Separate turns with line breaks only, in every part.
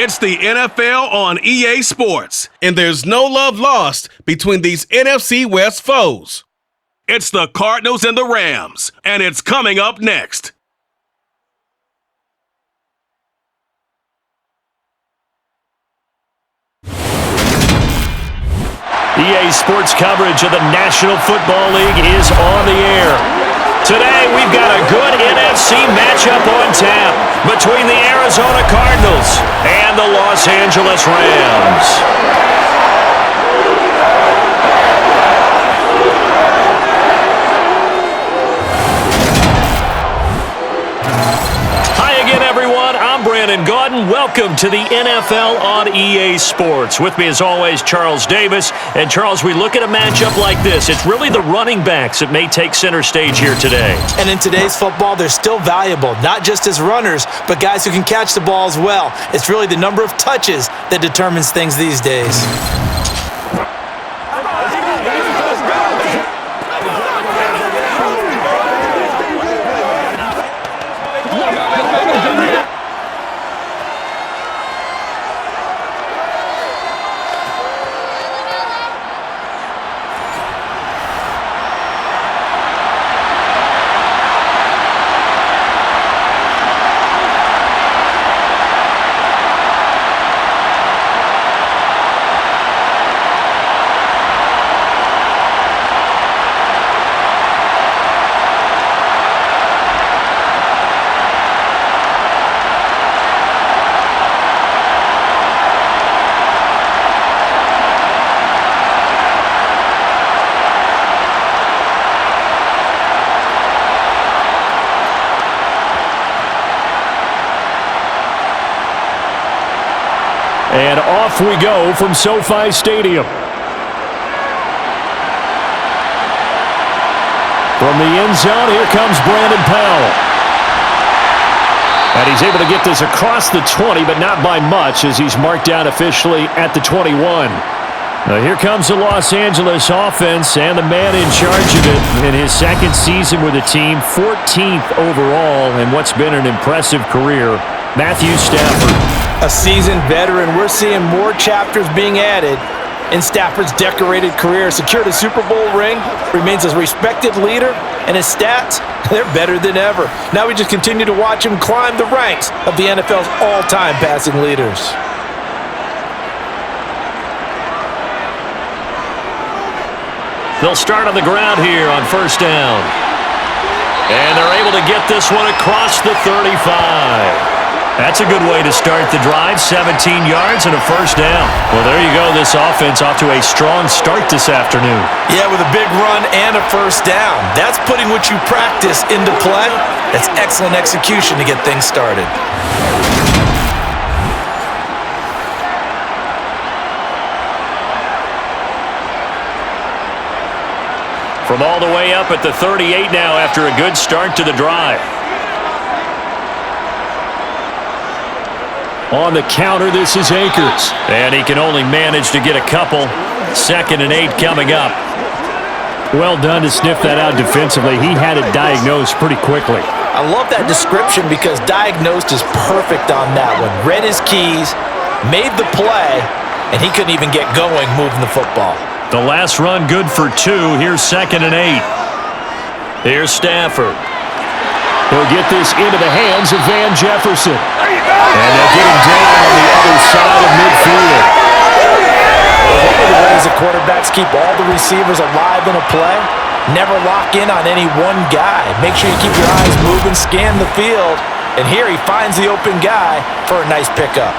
It's the NFL on EA Sports, and there's no love lost between these NFC West foes. It's the Cardinals and the Rams, and it's coming up next.
EA Sports coverage of the National Football League is on the air. Today, we've got a good NFC matchup on tap between the Arizona Cardinals and the Los Angeles Rams. And welcome to the NFL on EA Sports. With me as always, Charles Davis. And Charles, we look at a matchup like this. It's really the running backs that may take center stage here today.
And in today's football, they're still valuable, not just as runners, but guys who can catch the ball as well. It's really the number of touches that determines things these days.
And off we go from SoFi Stadium. From the end zone, here comes Brandon Powell. And he's able to get this across the 20, but not by much, as he's marked down officially at the 21. Now here comes the Los Angeles offense and the man in charge of it in his second season with the team, 14th overall in what's been an impressive career, Matthew Stafford.
A seasoned veteran, we're seeing more chapters being added in Stafford's decorated career. Secured a Super Bowl ring, remains a respected leader, and his stats, they're better than ever. Now we just continue to watch him climb the ranks of the NFL's all-time passing leaders.
They'll start on the ground here on first down. And they're able to get this one across the 35. That's a good way to start the drive, 17 yards and a first down. Well, there you go. This offense off to a strong start this afternoon.
Yeah, with a big run and a first down. That's putting what you practice into play. That's excellent execution to get things started.
From all the way up at the 38 now after a good start to the drive. On the counter, this is Akers. And he can only manage to get a couple. 2nd and 8 coming up. Well done to sniff that out defensively. He had it diagnosed pretty quickly.
I love that description because diagnosed is perfect on that one. Read his keys, made the play, and he couldn't even get going moving the football.
The last run good for 2. Here's 2nd and 8. Here's Stafford. He'll get this into the hands of Van Jefferson. And they'll get him down on the other side of midfield.
One of the ways the quarterbacks keep all the receivers alive in a play, never lock in on any one guy. Make sure you keep your eyes moving, scan the field. And here he finds the open guy for a nice pickup.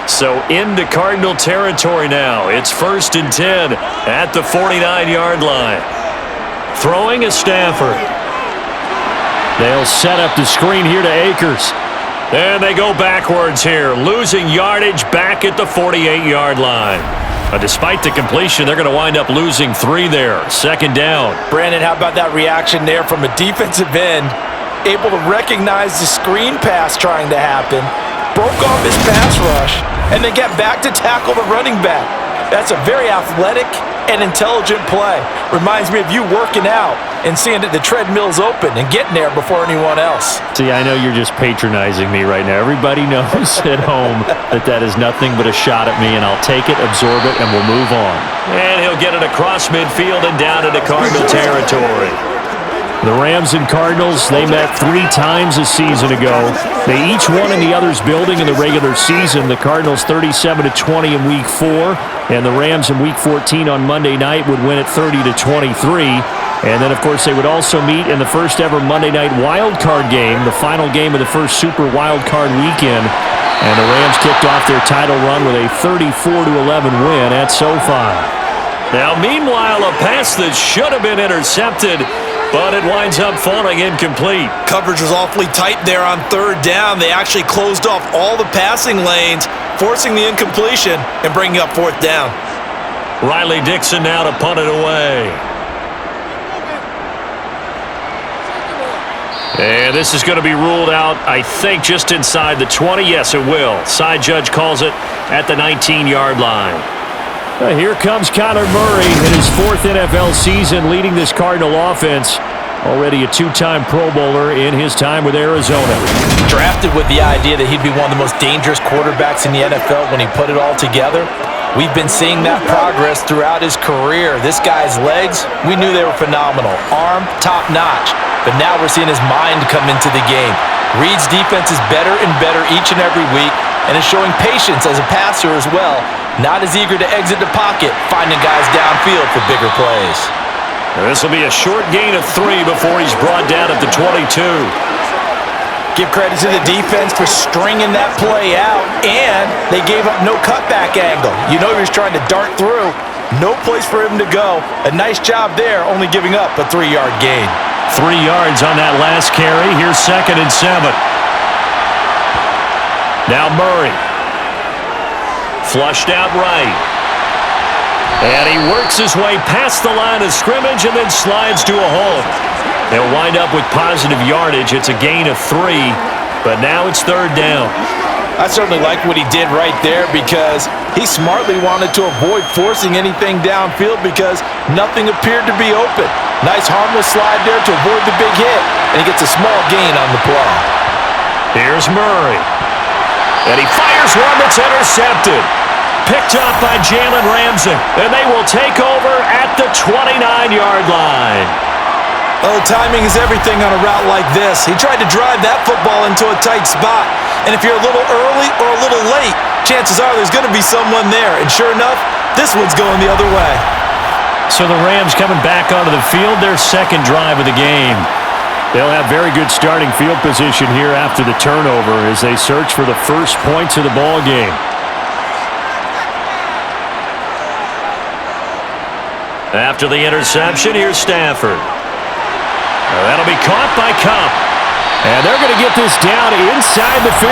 So into Cardinal territory now. It's 1st and 10 at the 49-yard line. Throwing is Stafford. They'll set up the screen here to Akers. And they go backwards here, losing yardage back at the 48-yard line. Despite the completion, they're going to wind up losing 3 there. 2nd down.
Brandon, how about that reaction there from a defensive end? Able to recognize the screen pass trying to happen. Broke off his pass rush and then get back to tackle the running back. That's a very athletic and intelligent play. Reminds me of you working out and seeing that the treadmill's open and getting there before anyone else.
See, I know you're just patronizing me right now. Everybody knows at home that is nothing but a shot at me, and I'll take it, absorb it, and we'll move on. And he'll get it across midfield and down into Cardinal territory. The Rams and Cardinals, they met 3 times a season ago. They each won in the other's building in the regular season. The Cardinals 37-20 in Week 4, and the Rams in Week 14 on Monday night would win it 30-23. And then, of course, they would also meet in the first ever Monday night wild card game, the final game of the first Super Wild Card weekend. And the Rams kicked off their title run with a 34-11 win at SoFi. Now, meanwhile, a pass that should have been intercepted, but it winds up falling incomplete.
Coverage was awfully tight there on 3rd down. They actually closed off all the passing lanes, forcing the incompletion and bringing up 4th down.
Riley Dixon now to punt it away. And this is going to be ruled out, I think, just inside the 20. Yes, it will. Side judge calls it at the 19-yard line. Here comes Kyler Murray in his 4th NFL season leading this Cardinal offense. Already a 2-time Pro Bowler in his time with Arizona.
Drafted with the idea that he'd be one of the most dangerous quarterbacks in the NFL when he put it all together. We've been seeing that progress throughout his career. This guy's legs, we knew they were phenomenal. Arm, top-notch. But now we're seeing his mind come into the game. Reed's defense is better and better each and every week, and is showing patience as a passer as well. Not as eager to exit the pocket, finding guys downfield for bigger plays.
This will be a short gain of 3 before he's brought down at the 22.
Give credit to the defense for stringing that play out, and they gave up no cutback angle. You know he was trying to dart through. No place for him to go. A nice job there, only giving up a 3-yard gain.
3 yards on that last carry. Here's 2nd and 7. Now Murray. Flushed out right. And he works his way past the line of scrimmage and then slides to a hole. They'll wind up with positive yardage. It's a gain of 3, but now it's 3rd down.
I certainly like what he did right there because he smartly wanted to avoid forcing anything downfield because nothing appeared to be open. Nice harmless slide there to avoid the big hit, and he gets a small gain on the play.
Here's Murray. And he fires one that's intercepted. Picked up by Jalen Ramsey, and they will take over at the 29-yard line.
Oh, timing is everything on a route like this. He tried to drive that football into a tight spot. And if you're a little early or a little late, chances are there's going to be someone there. And sure enough, this one's going the other way.
So the Rams coming back onto the field, their 2nd drive of the game. They'll have very good starting field position here after the turnover as they search for the first points of the ball game. After the interception, here's Stafford. That'll be caught by Kupp. And they're going to get this down inside the 15.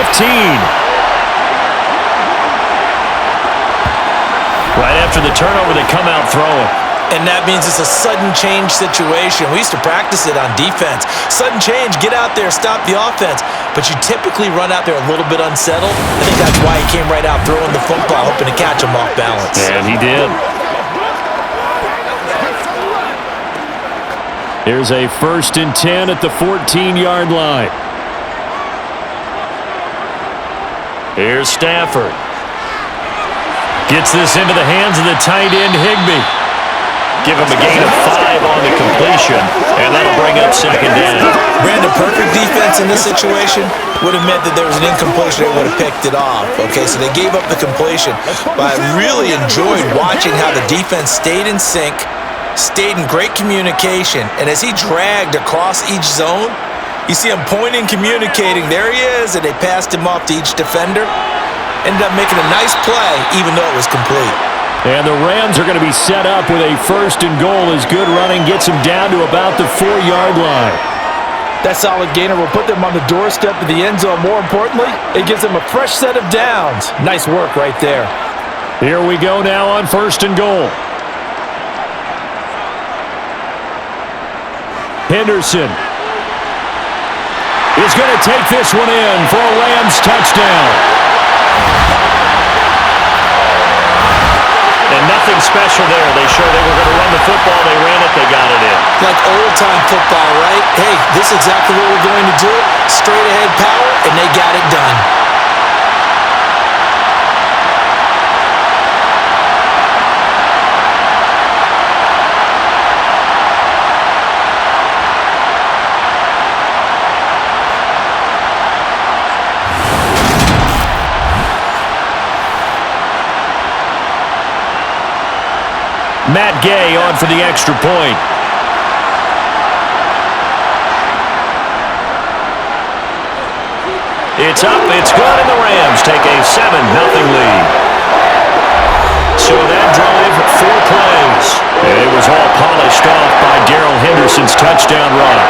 Right after the turnover, they come out throwing.
And that means it's a sudden change situation. We used to practice it on defense. Sudden change, get out there, stop the offense. But you typically run out there a little bit unsettled. I think that's why he came right out throwing the football, hoping to catch him off balance.
And he did. Here's a 1st and 10 at the 14-yard line. Here's Stafford. Gets this into the hands of the tight end, Higbee. Give him a gain of 5 on the completion, and that'll bring up 2nd down.
Brandon, perfect defense in this situation would have meant that there was an incompletion. They would have picked it off. Okay, so they gave up the completion. But I really enjoyed watching how the defense stayed in sync, stayed in great communication, and as he dragged across each zone, you see him pointing, communicating. There he is, and they passed him off to each defender. Ended up making a nice play, even though it was complete.
And the Rams are going to be set up with a 1st and goal as good running gets them down to about the 4-yard line.
That solid gainer will put them on the doorstep of the end zone. More importantly, it gives them a fresh set of downs. Nice work right there.
Here we go now on 1st and goal. Henderson is going to take this one in for a Rams touchdown. And nothing special there. They showed they were going to run the football. They ran it. They got it in.
Like old-time football, right? Hey, this is exactly what we're going to do. Straight-ahead power, and they got it done.
Matt Gay on for the extra point. It's up, it's good, and the Rams take a 7-0 lead. So that drive, 4 plays. And it was all polished off by Darrell Henderson's touchdown run.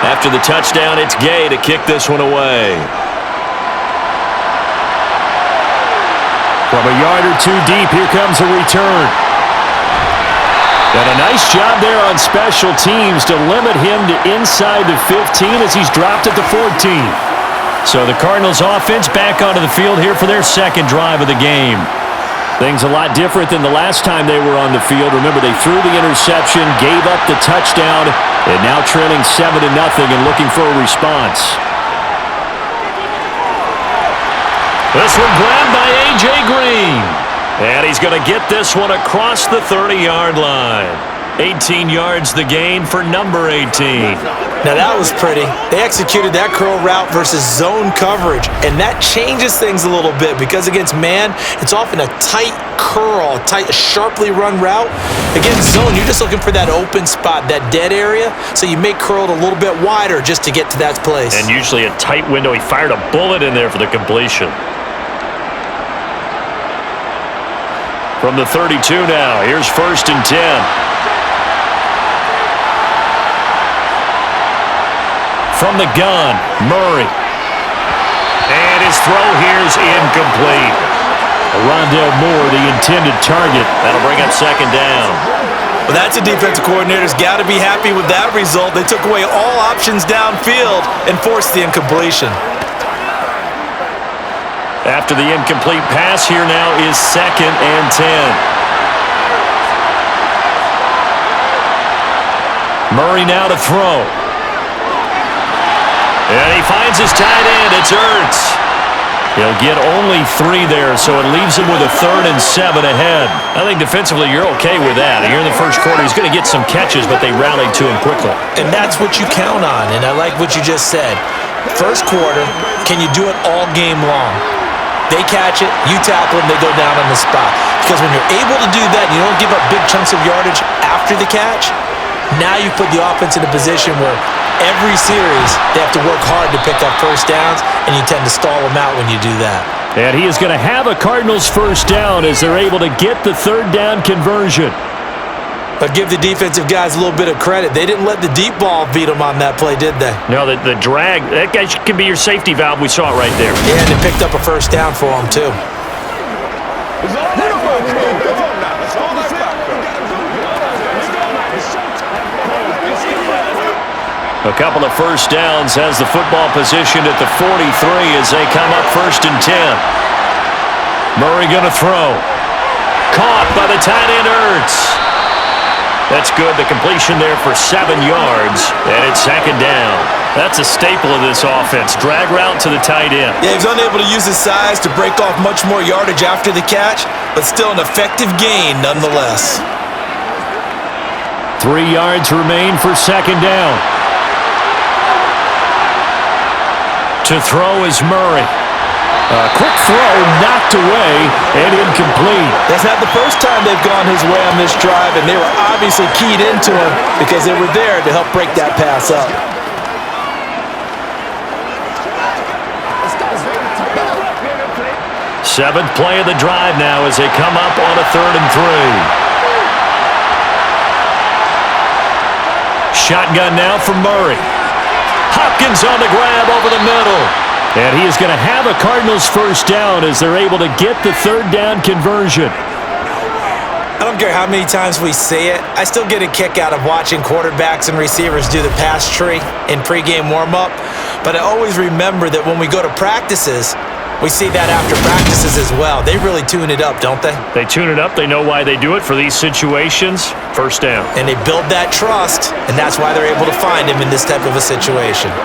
After the touchdown, it's Gay to kick this one away. From a yard or 2 deep, here comes a return. And a nice job there on special teams to limit him to inside the 15 as he's dropped at the 14. So the Cardinals offense back onto the field here for their second drive of the game. Things a lot different than the last time they were on the field. Remember, they threw the interception, gave up the touchdown, and now trailing 7-0 and looking for a response. This one grabbed by A.J. Green. And he's going to get this one across the 30-yard line. 18 yards the gain for number 18.
Now that was pretty. They executed that curl route versus zone coverage, and that changes things a little bit because against man, it's often a tight curl, tight, sharply run route. Against zone, you're just looking for that open spot, that dead area, so you may curl it a little bit wider just to get to that place.
And usually a tight window. He fired a bullet in there for the completion. From the 32 now, here's 1st and 10. From the gun, Murray. And his throw here's incomplete. Rondale Moore, the intended target. That'll bring up 2nd down.
Well, that's a defensive coordinator's got to be happy with that result. They took away all options downfield and forced the incompletion.
After the incomplete pass, here now is 2nd and 10. Murray now to throw. And he finds his tight end. It's Ertz. He'll get only 3 there, so it leaves him with a 3rd and 7 ahead. I think defensively you're okay with that. Here in the first quarter, he's going to get some catches, but they rallied to him quickly.
And that's what you count on, and I like what you just said. First quarter, can you do it all game long? They catch it, you tackle them, they go down on the spot. Because when you're able to do that, and you don't give up big chunks of yardage after the catch, now you put the offense in a position where every series they have to work hard to pick up first downs, and you tend to stall them out when you do that.
And he is going to have a Cardinals first down as they're able to get the 3rd down conversion.
But give the defensive guys a little bit of credit. They didn't let the deep ball beat them on that play, did they?
No, the drag, that guy can be your safety valve. We saw it right there.
Yeah, and they picked up a first down for them, too.
A couple of first downs has the football positioned at the 43 as they come up 1st and 10. Murray going to throw. Caught by the tight end Ertz. That's good. The completion there for 7 yards, and it's 2nd down. That's a staple of this offense. Drag route to the tight end.
Yeah, he was unable to use his size to break off much more yardage after the catch, but still an effective gain nonetheless.
3 yards remain for 2nd down. To throw is Murray. A quick throw knocked away and incomplete.
That's not the first time they've gone his way on this drive, and they were obviously keyed into him because they were there to help break that pass up.
Seventh play of the drive now as they come up on a 3rd and 3. shotgun now from Murray. Hopkins on the grab over the middle. And he is going to have a Cardinals first down as they're able to get the third down conversion.
I don't care how many times we see it. I still get a kick out of watching quarterbacks and receivers do the pass tree in pregame warm-up. But I always remember that when we go to practices, we see that after practices as well. They really tune it up, don't they?
They tune it up. They know why they do it for these situations. First down.
And they build that trust, and that's why they're able to find him in this type of a situation.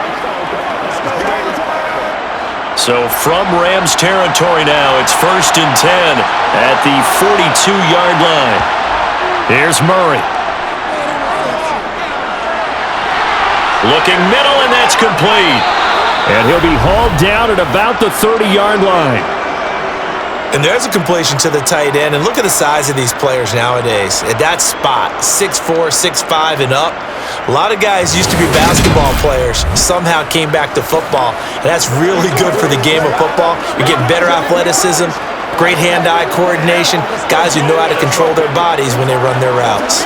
So from Rams territory now, it's 1st and 10 at the 42-yard line. Here's Murray. Looking middle, and that's complete. And he'll be hauled down at about the 30-yard line.
And there's a completion to the tight end. And look at the size of these players nowadays. At that spot, 6'4", 6'5", and up. A lot of guys used to be basketball players, somehow came back to football. And that's really good for the game of football. You're getting better athleticism, great hand-eye coordination, guys who know how to control their bodies when they run their routes.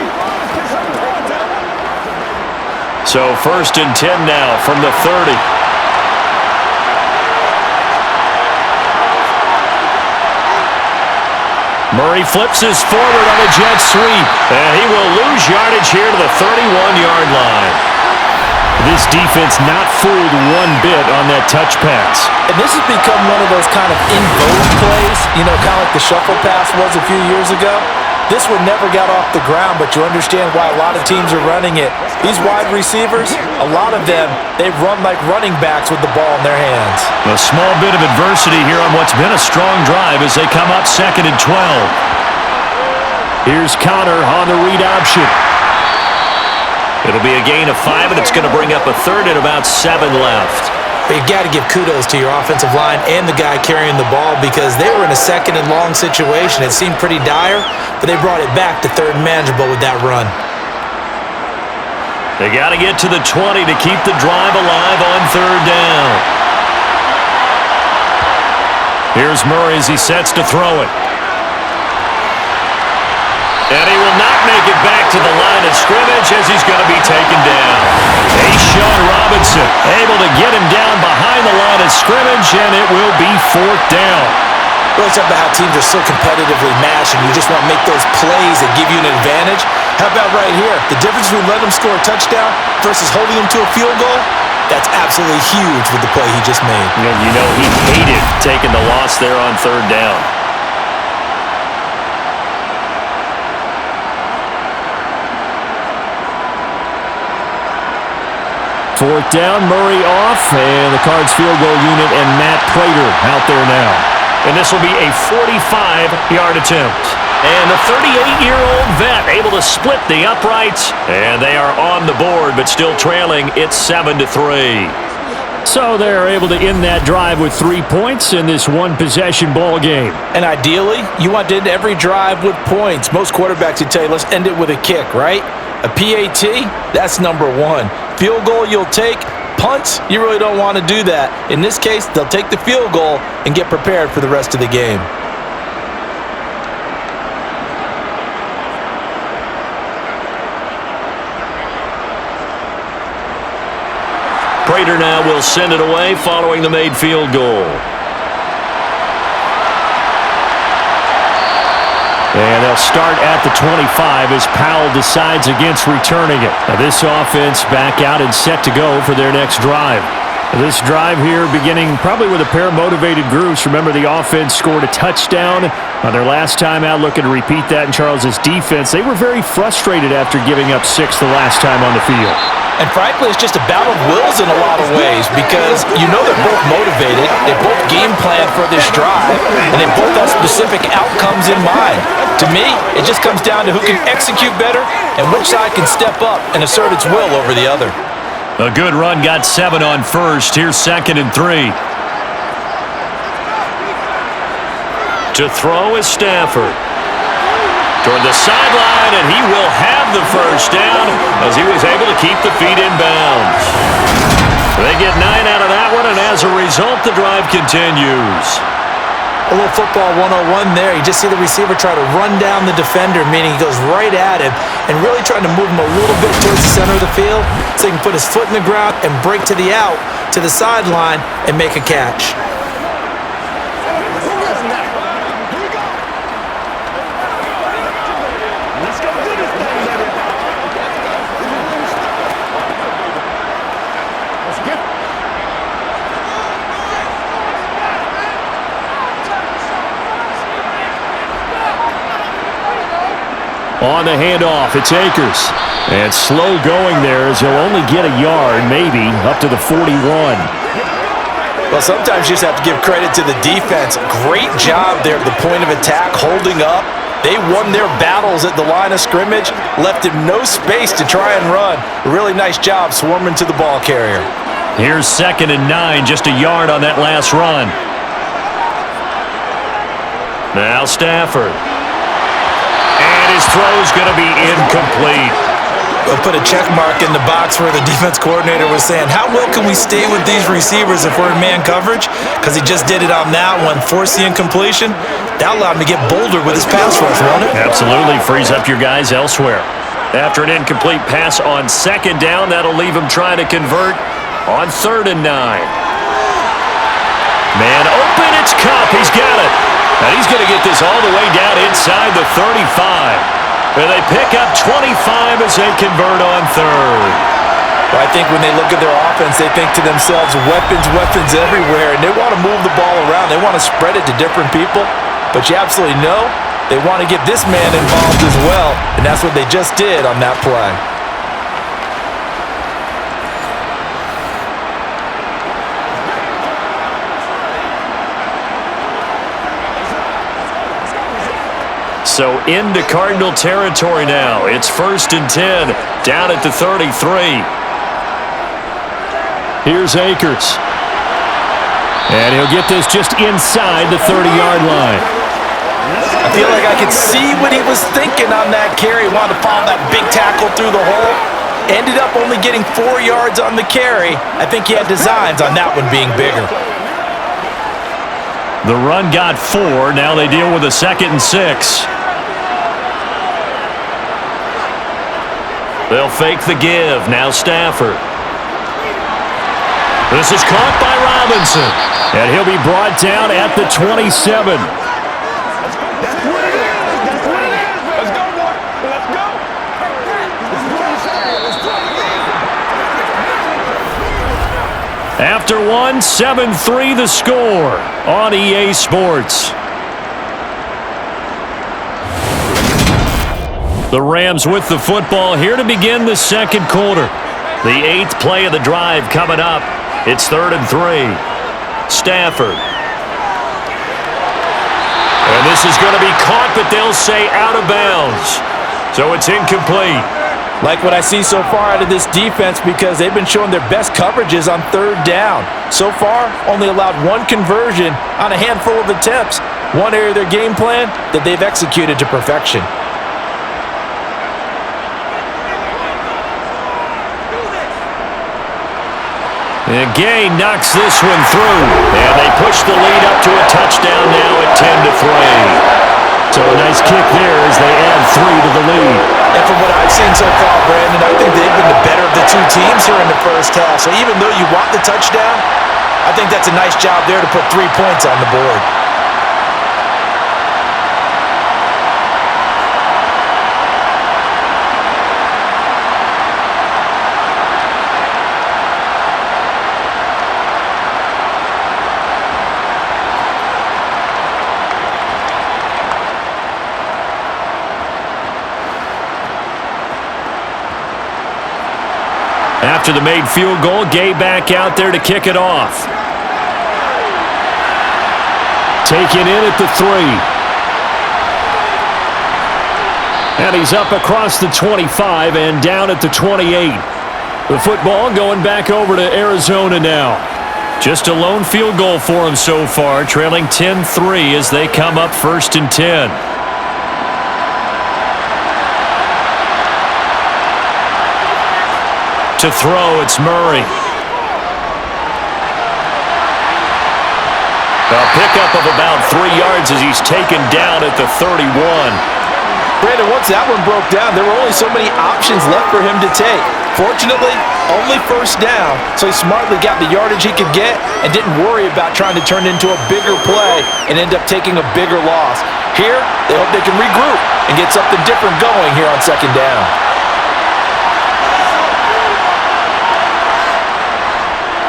So 1st and 10 now from the 30. Murray flips this forward on a jet sweep, and he will lose yardage here to the 31-yard line. This defense not fooled one bit on that touch pass.
And this has become one of those kind of in-vogue plays, you know, kind of like the shuffle pass was a few years ago. This one never got off the ground, but you understand why a lot of teams are running it. These wide receivers, a lot of them, they run like running backs with the ball in their hands.
A small bit of adversity here on what's been a strong drive as they come up 2nd and 12. Here's Connor on the read option. It'll be a gain of 5, and it's going to bring up a third and about 7 left.
But you got to give kudos to your offensive line and the guy carrying the ball because they were in a 2nd and long situation. It seemed pretty dire, but they brought it back to 3rd and manageable with that run.
They got to get to the 20 to keep the drive alive on 3rd down. Here's Murray as he sets to throw it. And he will not make it back to the line of scrimmage as he's going to be taken down. Sean Robinson able to get him down behind the line of scrimmage, and it will be 4th down.
Really talk about how teams are so competitively matched and you just want to make those plays that give you an advantage. How about right here? The difference between letting them score a touchdown versus holding them to a field goal, that's absolutely huge with the play he just made.
And you know he hated taking the loss there on 3rd down. 4th down, Murray off, and the Cards field goal unit and Matt Prater out there now. And this will be a 45-yard attempt. And the 38-year-old vet able to split the uprights, and they are on the board, but still trailing. It's 7-3. So they're able to end that drive with 3 points in this one-possession ball game.
And ideally, you want to end every drive with points. Most quarterbacks would tell you, let's end it with a kick, right? A PAT, that's number 1. Field goal you'll take. Punts, you really don't want to do that. In this case, they'll take the field goal and get prepared for the rest of the game.
Prater now will send it away following the made field goal. And they'll start at the 25 as Powell decides against returning it. Now this offense back out and set to go for their next drive. This drive here beginning probably with a pair of motivated groups. Remember, the offense scored a touchdown on their last time out, looking to repeat that in Charles's defense. They were very frustrated after giving up 6 the last time on the field.
And frankly, it's just a battle of wills in a lot of ways because you know they're both motivated, they both game plan for this drive, and they both have specific outcomes in mind. To me, it just comes down to who can execute better and which side can step up and assert its will over the other.
A good run, got 7 on first. Here's 2nd and 3. To throw is Stafford. Toward the sideline, and he will have the first down as he was able to keep the feet in bounds. They get 9 out of that one, and as a result, the drive continues.
A little football 101 there. You just see the receiver try to run down the defender, meaning he goes right at him and really trying to move him a little bit towards the center of the field so he can put his foot in the ground and break to the out, to the sideline, and make a catch.
On the handoff, it's Akers. And slow going there as he'll only get a yard, maybe, up to the 41.
Well, sometimes you just have to give credit to the defense. Great job there at the point of attack, holding up. They won their battles at the line of scrimmage, left him no space to try and run. A really nice job swarming to the ball carrier.
Here's 2nd and 9, just a yard on that last run. Now Stafford. And his throw's going to be incomplete.
We'll put a check mark in the box where the defense coordinator was saying, how well can we stay with these receivers if we're in man coverage? Because he just did it on that one, forced the incompletion. That allowed him to get bolder with his pass rush, won't it?
Absolutely, frees up your guys elsewhere. After an incomplete pass on 2nd down, that'll leave him trying to convert on 3rd and 9. Man open, it's Kupp, he's got it. And he's going to get this all the way down inside the 35. And they pick up 25 as they convert on 3rd.
Well, I think when they look at their offense, they think to themselves, weapons, weapons everywhere. And they want to move the ball around. They want to spread it to different people. But you absolutely know they want to get this man involved as well. And that's what they just did on that play.
So into Cardinal territory now. It's 1st and 10, down at the 33. Here's Akers. And he'll get this just inside the 30-yard line.
I feel like I could see what he was thinking on that carry. He wanted to follow that big tackle through the hole. Ended up only getting 4 yards on the carry. I think he had designs on that one being bigger.
The run got 4. Now they deal with a 2nd and 6. They'll fake the give. Now Stafford. This is caught by Robinson. And he'll be brought down at the 27. After one, 7-3 the score on EA Sports. The Rams with the football here to begin the 2nd quarter. The 8th play of the drive coming up. It's 3rd and 3. Stafford. And this is going to be caught, but they'll say out of bounds. So it's incomplete.
Like what I see so far out of this defense because they've been showing their best coverages on 3rd down. So far, only allowed 1 conversion on a handful of attempts. One area of their game plan that they've executed to perfection.
And Gay knocks this one through. And they push the lead up to a touchdown now at 10-3. So a nice kick there as they add 3 to the lead.
And from what I've seen so far, Brandon, I think they've been the better of the 2 teams here in the first half. So even though you want the touchdown, I think that's a nice job there to put 3 points on the board.
After the made field goal, Gay back out there to kick it off. Taken in at the 3. And he's up across the 25 and down at the 28. The football going back over to Arizona now. Just a lone field goal for him so far, trailing 10-3 as they come up 1st and 10. To throw, it's Murray. A pickup of about 3 yards as he's taken down at the 31.
Brandon, once that one broke down, there were only so many options left for him to take. Fortunately, only first down, so he smartly got the yardage he could get and didn't worry about trying to turn it into a bigger play and end up taking a bigger loss. Here, they hope they can regroup and get something different going here on second down.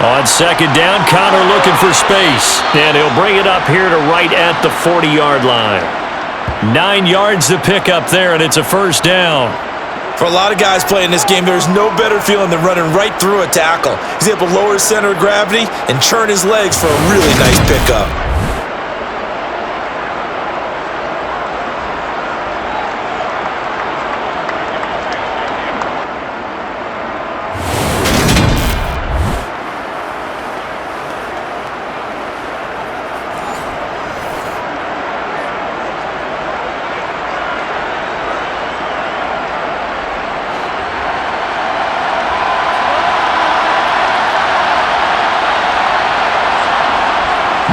On second down, Connor looking for space, and he'll bring it up here to right at the 40-yard line. 9 yards to pick up there, and it's a first down.
For a lot of guys playing this game, there's no better feeling than running right through a tackle. He's able to lower his center of gravity and churn his legs for a really nice pickup.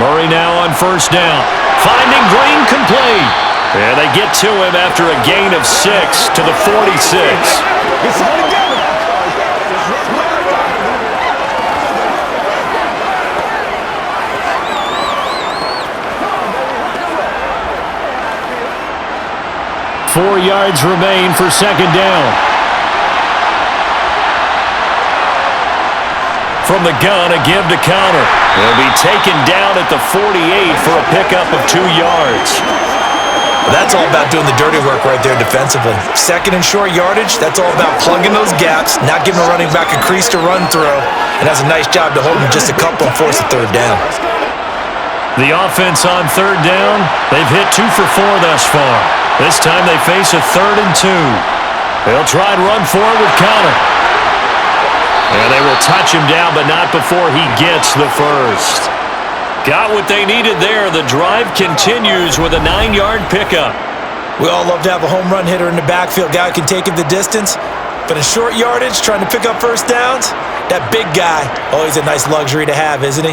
Murray now on first down. Finding Green complete. And they get to him after a gain of 6 to the 46. Four yards remain for second down. From the gun, a give to Connor. He'll be taken down at the 48 for a pickup of 2 yards.
That's all about doing the dirty work right there defensively. Second and short yardage, that's all about plugging those gaps, not giving a running back a crease to run through, and that's a nice job to hold him just a couple and force a third down.
The offense on third down, they've hit 2 for 4 thus far. This time they face a 3rd and 2. They'll try and run for it with Connor. And they will touch him down, but not before he gets the first. Got what they needed there. The drive continues with a 9-yard pickup.
We all love to have a home run hitter in the backfield. Guy who can take it the distance. But in short yardage, trying to pick up first downs, that big guy, always a nice luxury to have, isn't he?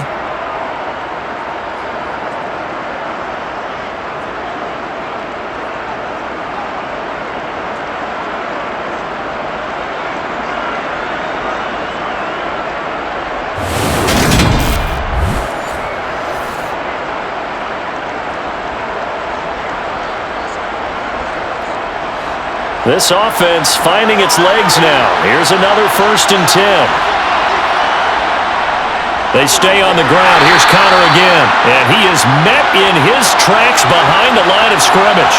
This offense finding its legs now. Here's another 1st and 10. They stay on the ground. Here's Connor again. And he is met in his tracks behind the line of scrimmage.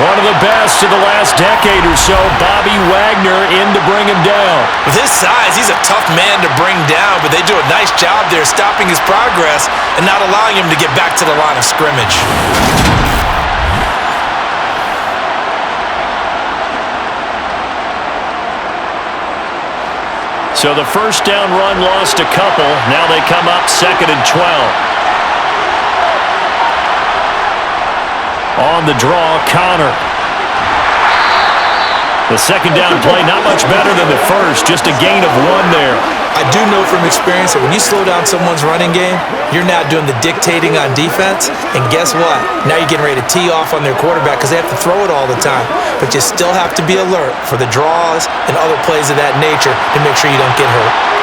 One of the best of the last decade or so, Bobby Wagner in to bring him down.
With his size, he's a tough man to bring down, but they do a nice job there stopping his progress and not allowing him to get back to the line of scrimmage.
So the first down run lost a couple. Now they come up 2nd and 12. On the draw, Connor. The second down play, not much better than the first, just a gain of 1 there.
I do know from experience that when you slow down someone's running game, you're now doing the dictating on defense, and guess what? Now you're getting ready to tee off on their quarterback because they have to throw it all the time. But you still have to be alert for the draws and other plays of that nature to make sure you don't get hurt.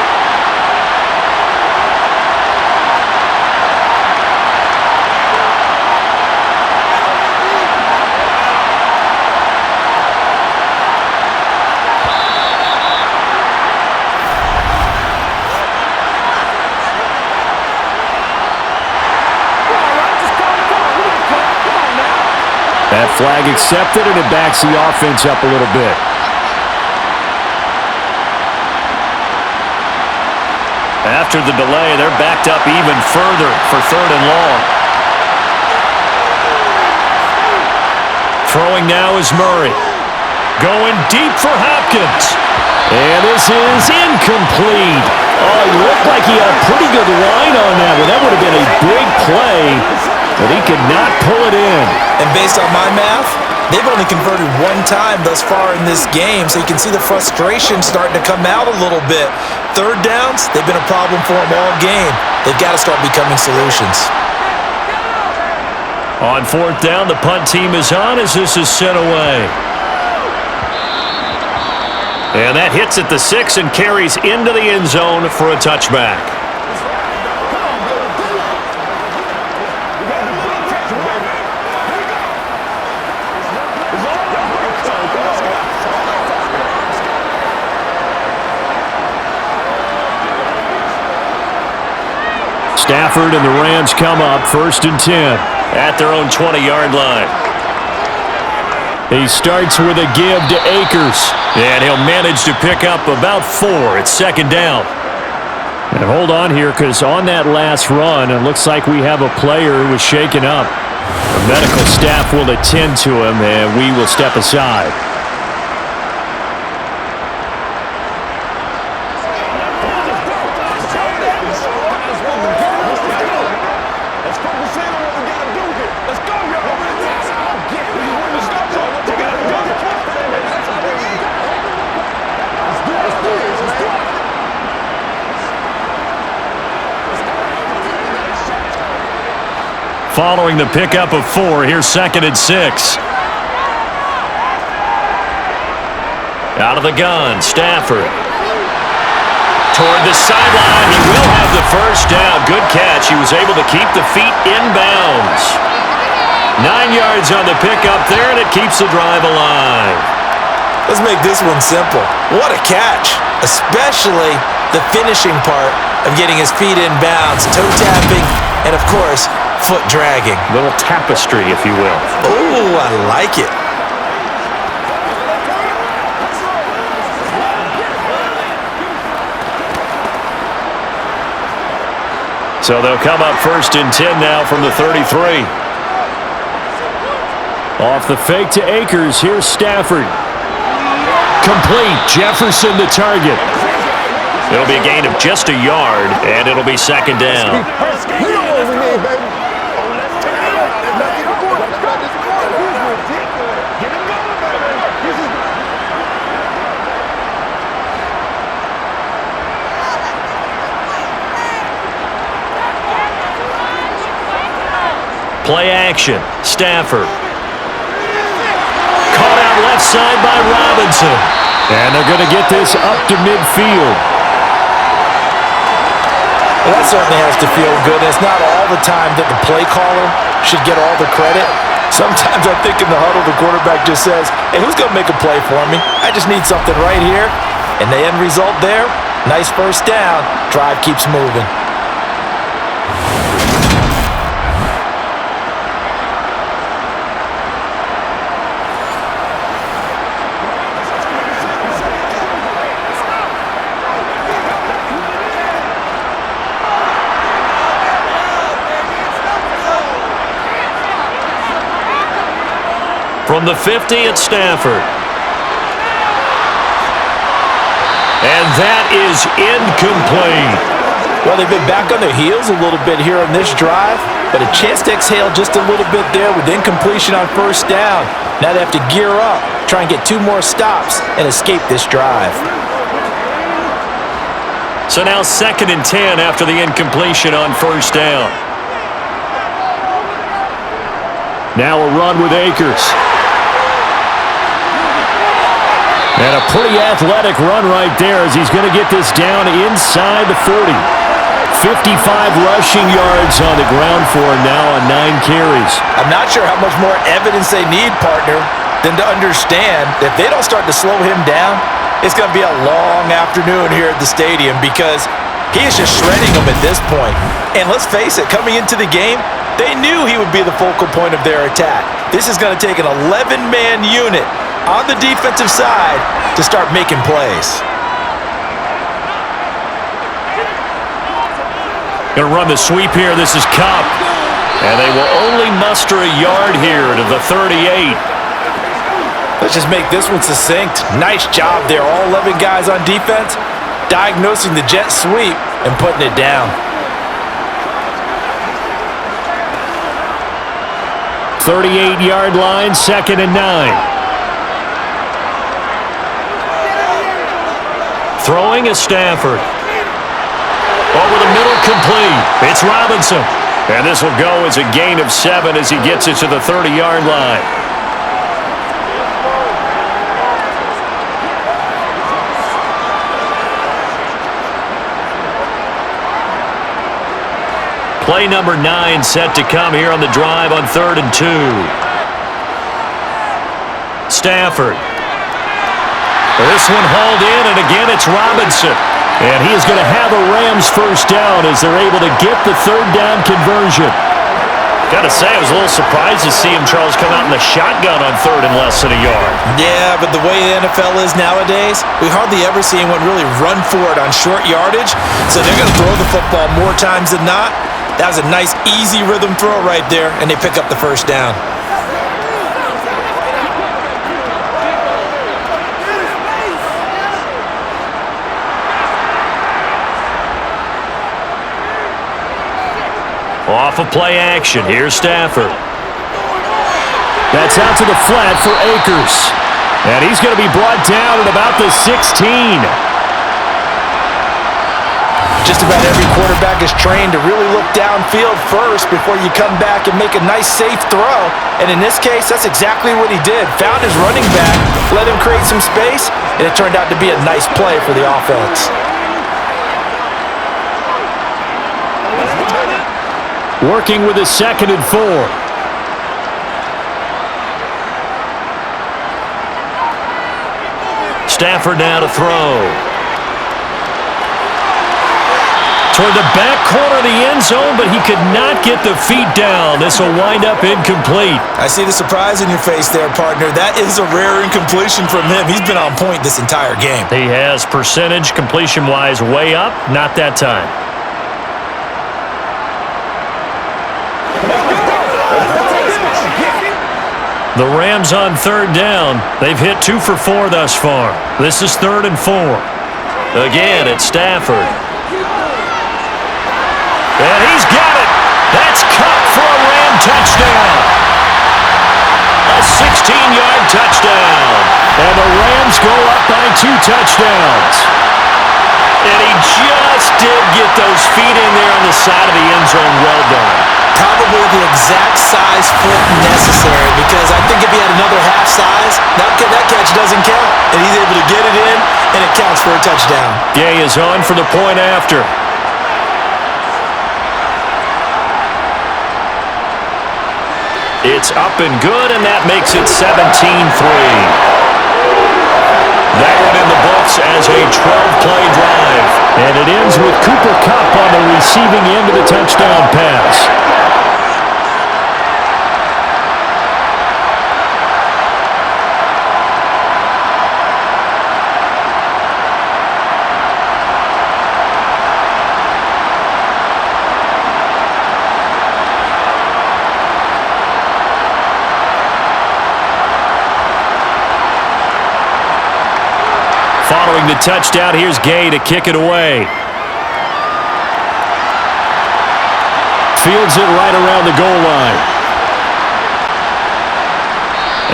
That flag accepted, and it backs the offense up a little bit. After the delay, they're backed up even further for 3rd and long. Throwing now is Murray. Going deep for Hopkins. And this is incomplete. Oh, he looked like he had a pretty good line on that one. That would have been a big play, but he could not pull it in.
And based on my math, they've only converted 1 time thus far in this game, so you can see the frustration starting to come out a little bit. Third downs, they've been a problem for them all game. They've got to start becoming solutions.
On fourth down, the punt team is on as this is sent away. And that hits at the 6 and carries into the end zone for a touchback. Stafford and the Rams come up 1st and 10 at their own 20-yard line. He starts with a give to Akers, and he'll manage to pick up about 4 at 2nd down. And hold on here, because on that last run, it looks like we have a player who was shaken up. The medical staff will attend to him, and we will step aside. Following the pickup of 4, here's 2nd and 6. Out of the gun, Stafford. Toward the sideline, he will have the first down. Good catch. He was able to keep the feet in bounds. 9 yards on the pickup there, and it keeps the drive alive.
Let's make this one simple. What a catch, especially the finishing part of getting his feet in bounds, toe tapping, and of course, foot dragging.
Little tapestry, if you will.
Oh, I like it.
So they'll come up 1st and 10 now from the 33. Off the fake to Akers, here's Stafford. Complete, Jefferson the target. It'll be a gain of just a yard, and it'll be 2nd down. Play action, Stafford. Caught out left side by Robinson. And they're going to get this up to midfield.
Well, that certainly has to feel good. It's not all the time that the play caller should get all the credit. Sometimes I think in the huddle, the quarterback just says, hey, who's going to make a play for me? I just need something right here. And the end result there, nice first down. Drive keeps moving.
From the 50 at Stafford. And that is incomplete.
Well, they've been back on their heels a little bit here on this drive, but a chance to exhale just a little bit there with incompletion on 1st down. Now they have to gear up, try and get 2 more stops, and escape this drive.
So now 2nd and 10 after the incompletion on 1st down. Now a run with Akers. And a pretty athletic run right there as he's going to get this down inside the 40. 55 rushing yards on the ground for him now on 9 carries.
I'm not sure how much more evidence they need, partner, than to understand that if they don't start to slow him down, it's going to be a long afternoon here at the stadium because he is just shredding them at this point. And let's face it, coming into the game, they knew he would be the focal point of their attack. This is going to take an 11-man unit on the defensive side to start making plays.
Going to run the sweep here. This is Kupp. And they will only muster a yard here to the 38.
Let's just make this one succinct. Nice job there. All 11 guys on defense diagnosing the jet sweep and putting it down.
38-yard line, 2nd and 9. Throwing is Stafford. Over the middle, complete. It's Robinson. And this will go as a gain of 7 as he gets it to the 30-yard line. Play number 9 set to come here on the drive on 3rd and 2. Stafford. This one hauled in, and again it's Robinson. And he is going to have a Rams first down as they're able to get the 3rd down conversion. Got to say, I was a little surprised to see him, Charles, come out in the shotgun on 3rd and less than a yard.
Yeah, but the way the NFL is nowadays, we hardly ever see anyone really run for it on short yardage. So they're going to throw the football more times than not. That was a nice, easy rhythm throw right there, and they pick up the first down.
Off of play action, here's Stafford. That's out to the flat for Akers. And he's going to be brought down at about the 16.
Just about every quarterback is trained to really look downfield first before you come back and make a nice, safe throw. And in this case, that's exactly what he did. Found his running back, let him create some space, and it turned out to be a nice play for the offense.
Working with a 2nd and 4. Stafford now to throw. Toward the back corner of the end zone, but he could not get the feet down. This will wind up incomplete.
I see the surprise in your face there, partner. That is a rare incompletion from him. He's been on point this entire game.
He has percentage completion-wise way up. Not that time. The Rams on 3rd down. They've hit 2 for 4 thus far. This is 3rd and 4. Again, it's Stafford. And he's got it. That's caught for a Ram touchdown. A 16-yard touchdown. And the Rams go up by 2 touchdowns. And he just did get those feet in there on the side of the end zone. Well done.
Probably the exact size foot necessary, because I think if he had another half size, that catch doesn't count. And he's able to get it in, and it counts for a touchdown.
Gay is on for the point after. It's up and good, and that makes it 17-3. That one in the books as a 12-play drive. And it ends with Cooper Kupp on the receiving end of the touchdown pass. Following the touchdown, here's Gay to kick it away. Fields it right around the goal line.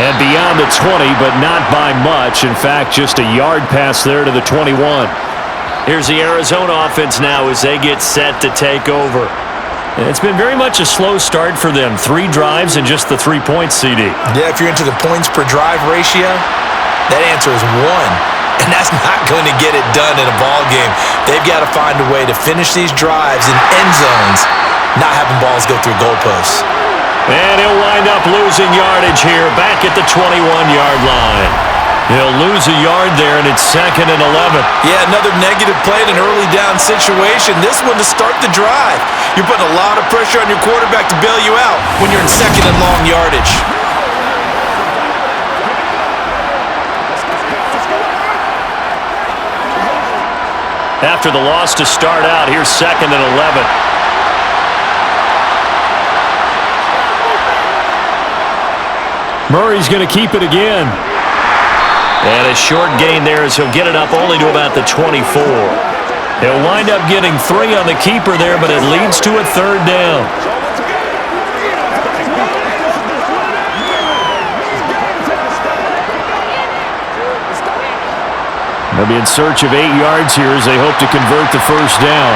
And beyond the 20, but not by much. In fact, just a yard pass there to the 21. Here's the Arizona offense now as they get set to take over. And it's been very much a slow start for them. 3 drives and just the 3 points, CD.
Yeah, if you're into the points per drive ratio, that answer is 1. And that's not going to get it done in a ball game. They've got to find a way to finish these drives in end zones, not having balls go through goalposts.
And he'll wind up losing yardage here, back at the 21-yard line. He'll lose a yard there, and it's 2nd and 11.
Yeah, another negative play in an early down situation. This one to start the drive. You're putting a lot of pressure on your quarterback to bail you out when you're in 2nd and long yardage.
After the loss to start out, here's 2nd and 11. Murray's going to keep it again. And a short gain there as he'll get it up only to about the 24. He'll wind up getting 3 on the keeper there, but it leads to a 3rd down. They'll be in search of 8 yards here as they hope to convert the first down.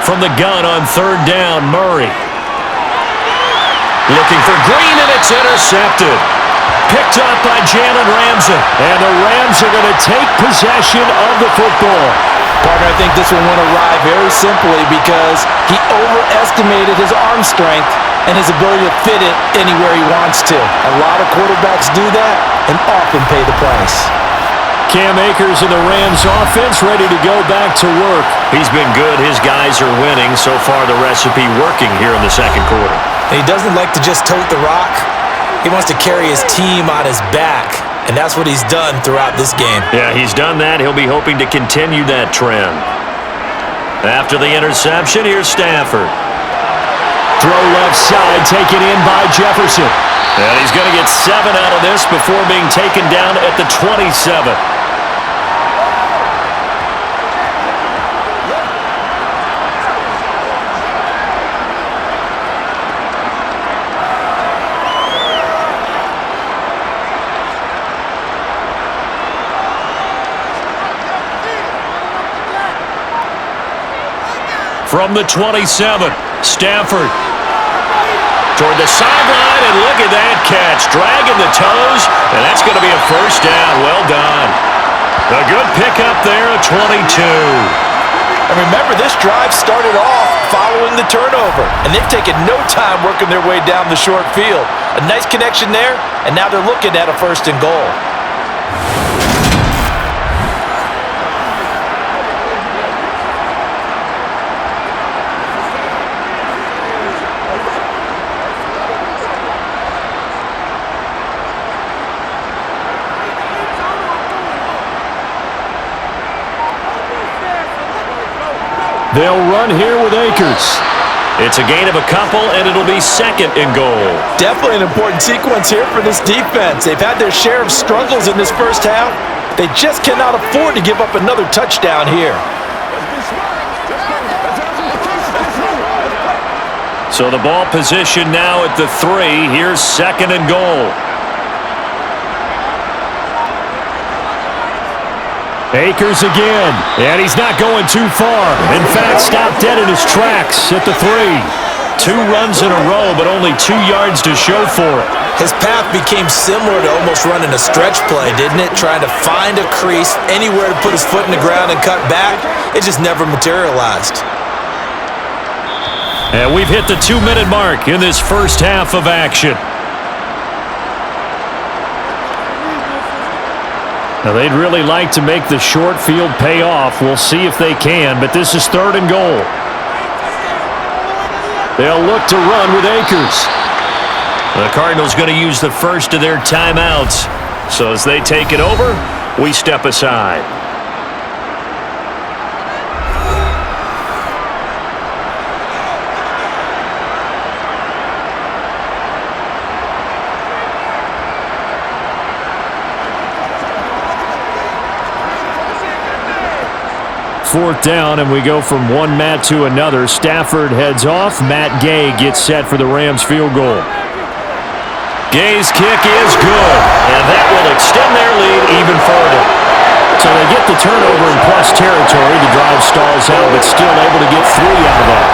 from the gun on third down. Murray. Looking for Green, and it's intercepted. Picked up by Jalen Ramsey. And the Rams are going to take possession of the football.
Partner, I think this one went awry very simply because he overestimated his arm strength and his ability to fit it anywhere he wants to. A lot of quarterbacks do that and often pay the price.
Cam Akers and the Rams offense ready to go back to work. He's been good. His guys are winning. So far, the recipe working here in the second quarter.
He doesn't like to just tote the rock. He wants to carry his team on his back, and that's what he's done throughout this game.
Yeah, he's done that. He'll be hoping to continue that trend. After the interception, here's Stafford. Throw left side, taken in by Jefferson. And he's going to get 7 out of this before being taken down at the 27. From the 27, Stafford toward the sideline, and look at that catch. Dragging the toes, and that's going to be a first down. Well done. A good pickup there at 22.
And remember, this drive started off following the turnover, and they've taken no time working their way down the short field. A nice connection there, and now they're looking at a first and goal.
They'll run here with Akers. It's a gain of a couple, and it'll be second and goal.
Definitely an important sequence here for this defense. They've had their share of struggles in this first half. They just cannot afford to give up another touchdown here.
So the ball position now at the 3. Here's second and goal. Akers again, and he's not going too far. In fact, stopped dead in his tracks at the 3. 2 runs in a row, but only 2 yards to show for it.
His path became similar to almost running a stretch play, didn't it? Trying to find a crease, anywhere to put his foot in the ground and cut back. It just never materialized.
And we've hit the 2-minute mark in this first half of action. Now, they'd really like to make the short field pay off. We'll see if they can, but this is third and goal. They'll look to run with Akers. The Cardinals going to use the first of their timeouts. So as they take it over, we step aside. Fourth down, and we go from one mat to another. Stafford heads off. Matt Gay gets set for the Rams field goal. Gay's kick is good, and that will extend their lead even further. So they get the turnover in plus territory. The drive stalls out, but still able to get 3 out of that.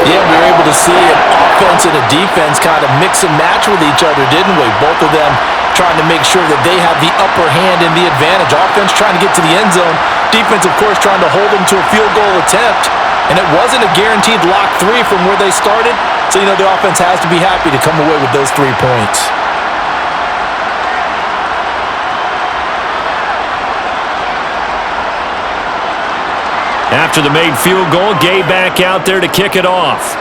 Yeah, we were able to see an offense and a defense kind of mix and match with each other, didn't we? Both of them trying to make sure that they have the upper hand and the advantage. Offense trying to get to the end zone. Defense, of course, trying to hold them to a field goal attempt. And it wasn't a guaranteed lock 3 from where they started. So, the offense has to be happy to come away with those 3 points.
After the made field goal, Gay back out there to kick it off.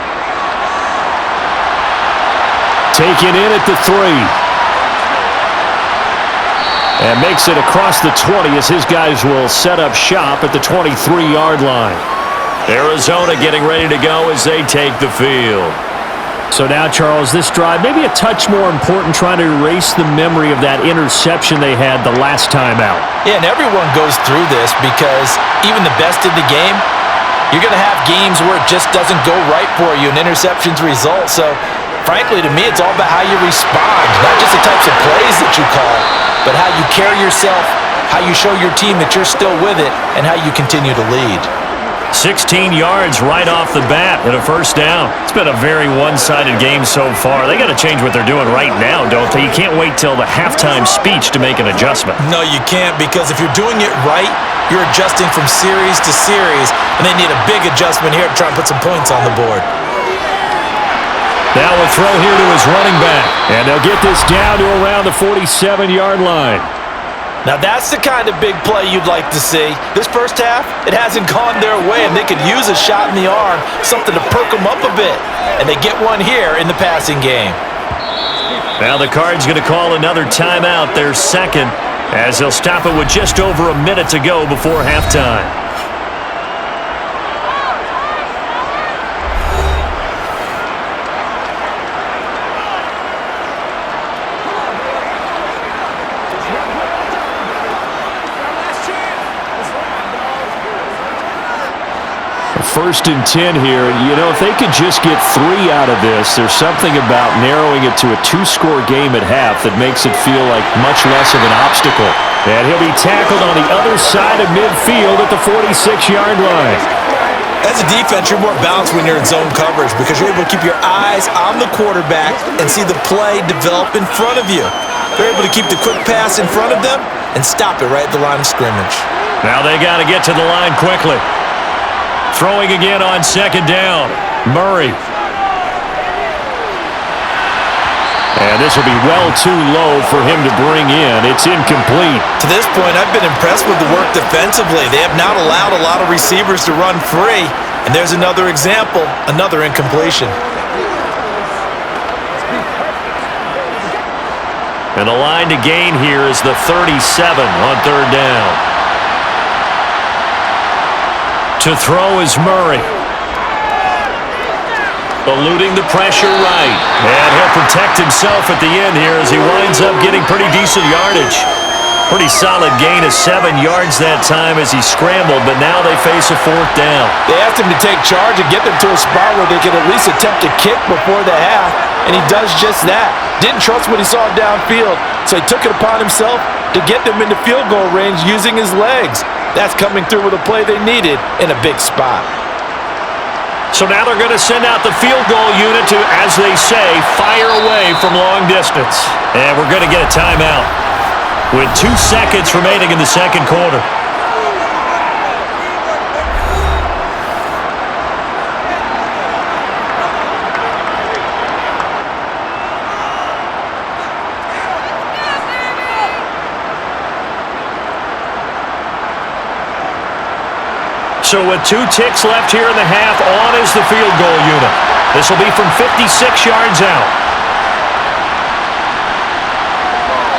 Taken in at the 3. And makes it across the 20 as his guys will set up shop at the 23-yard line. Arizona getting ready to go as they take the field. So now, Charles, this drive maybe a touch more important, trying to erase the memory of that interception they had the last time out.
Yeah, and everyone goes through this because even the best in the game, you're going to have games where it just doesn't go right for you and interceptions result. So, frankly, to me, it's all about how you respond, not just the types of plays that you call, but how you carry yourself, how you show your team that you're still with it, and how you continue to lead.
16 yards right off the bat and a first down. It's been a very one-sided game so far. They got to change what they're doing right now, don't they? You can't wait till the halftime speech to make an adjustment.
No, you can't, because if you're doing it right, you're adjusting from series to series, and they need a big adjustment here to try and put some points on the board.
Now a throw here to his running back, and they'll get this down to around the 47-yard line.
Now that's the kind of big play you'd like to see. This first half, it hasn't gone their way, and they could use a shot in the arm, something to perk them up a bit. And they get one here in the passing game.
Now the Cards going to call another timeout, their second, as they'll stop it with just over a minute to go before halftime. First and 10 here. You know, if they could just get 3 out of this, there's something about narrowing it to a 2-score game at half that makes it feel like much less of an obstacle. And he'll be tackled on the other side of midfield at the 46-yard line.
As a defense, you're more balanced when you're in zone coverage because you're able to keep your eyes on the quarterback and see the play develop in front of you. They're able to keep the quick pass in front of them and stop it right at the line of scrimmage.
Now they got to get to the line quickly. Throwing again on second down. Murray. And this will be well too low for him to bring in. It's incomplete.
To this point, I've been impressed with the work defensively. They have not allowed a lot of receivers to run free. And there's another example, another incompletion.
And the line to gain here is the 37 on third down. To throw is Murray. Eluding the pressure right. And he'll protect himself at the end here as he winds up getting pretty decent yardage. Pretty solid gain of 7 yards that time as he scrambled, but now they face a fourth down.
They asked him to take charge and get them to a spot where they could at least attempt to kick before the half, and he does just that. Didn't trust what he saw downfield, so he took it upon himself to get them into field goal range using his legs. That's coming through with a play they needed in a big spot.
So now they're going to send out the field goal unit to, as they say, fire away from long distance. And we're going to get a timeout with 2 seconds remaining in the second quarter. So with 2 ticks left here in the half, on is the field goal unit. This will be from 56 yards out.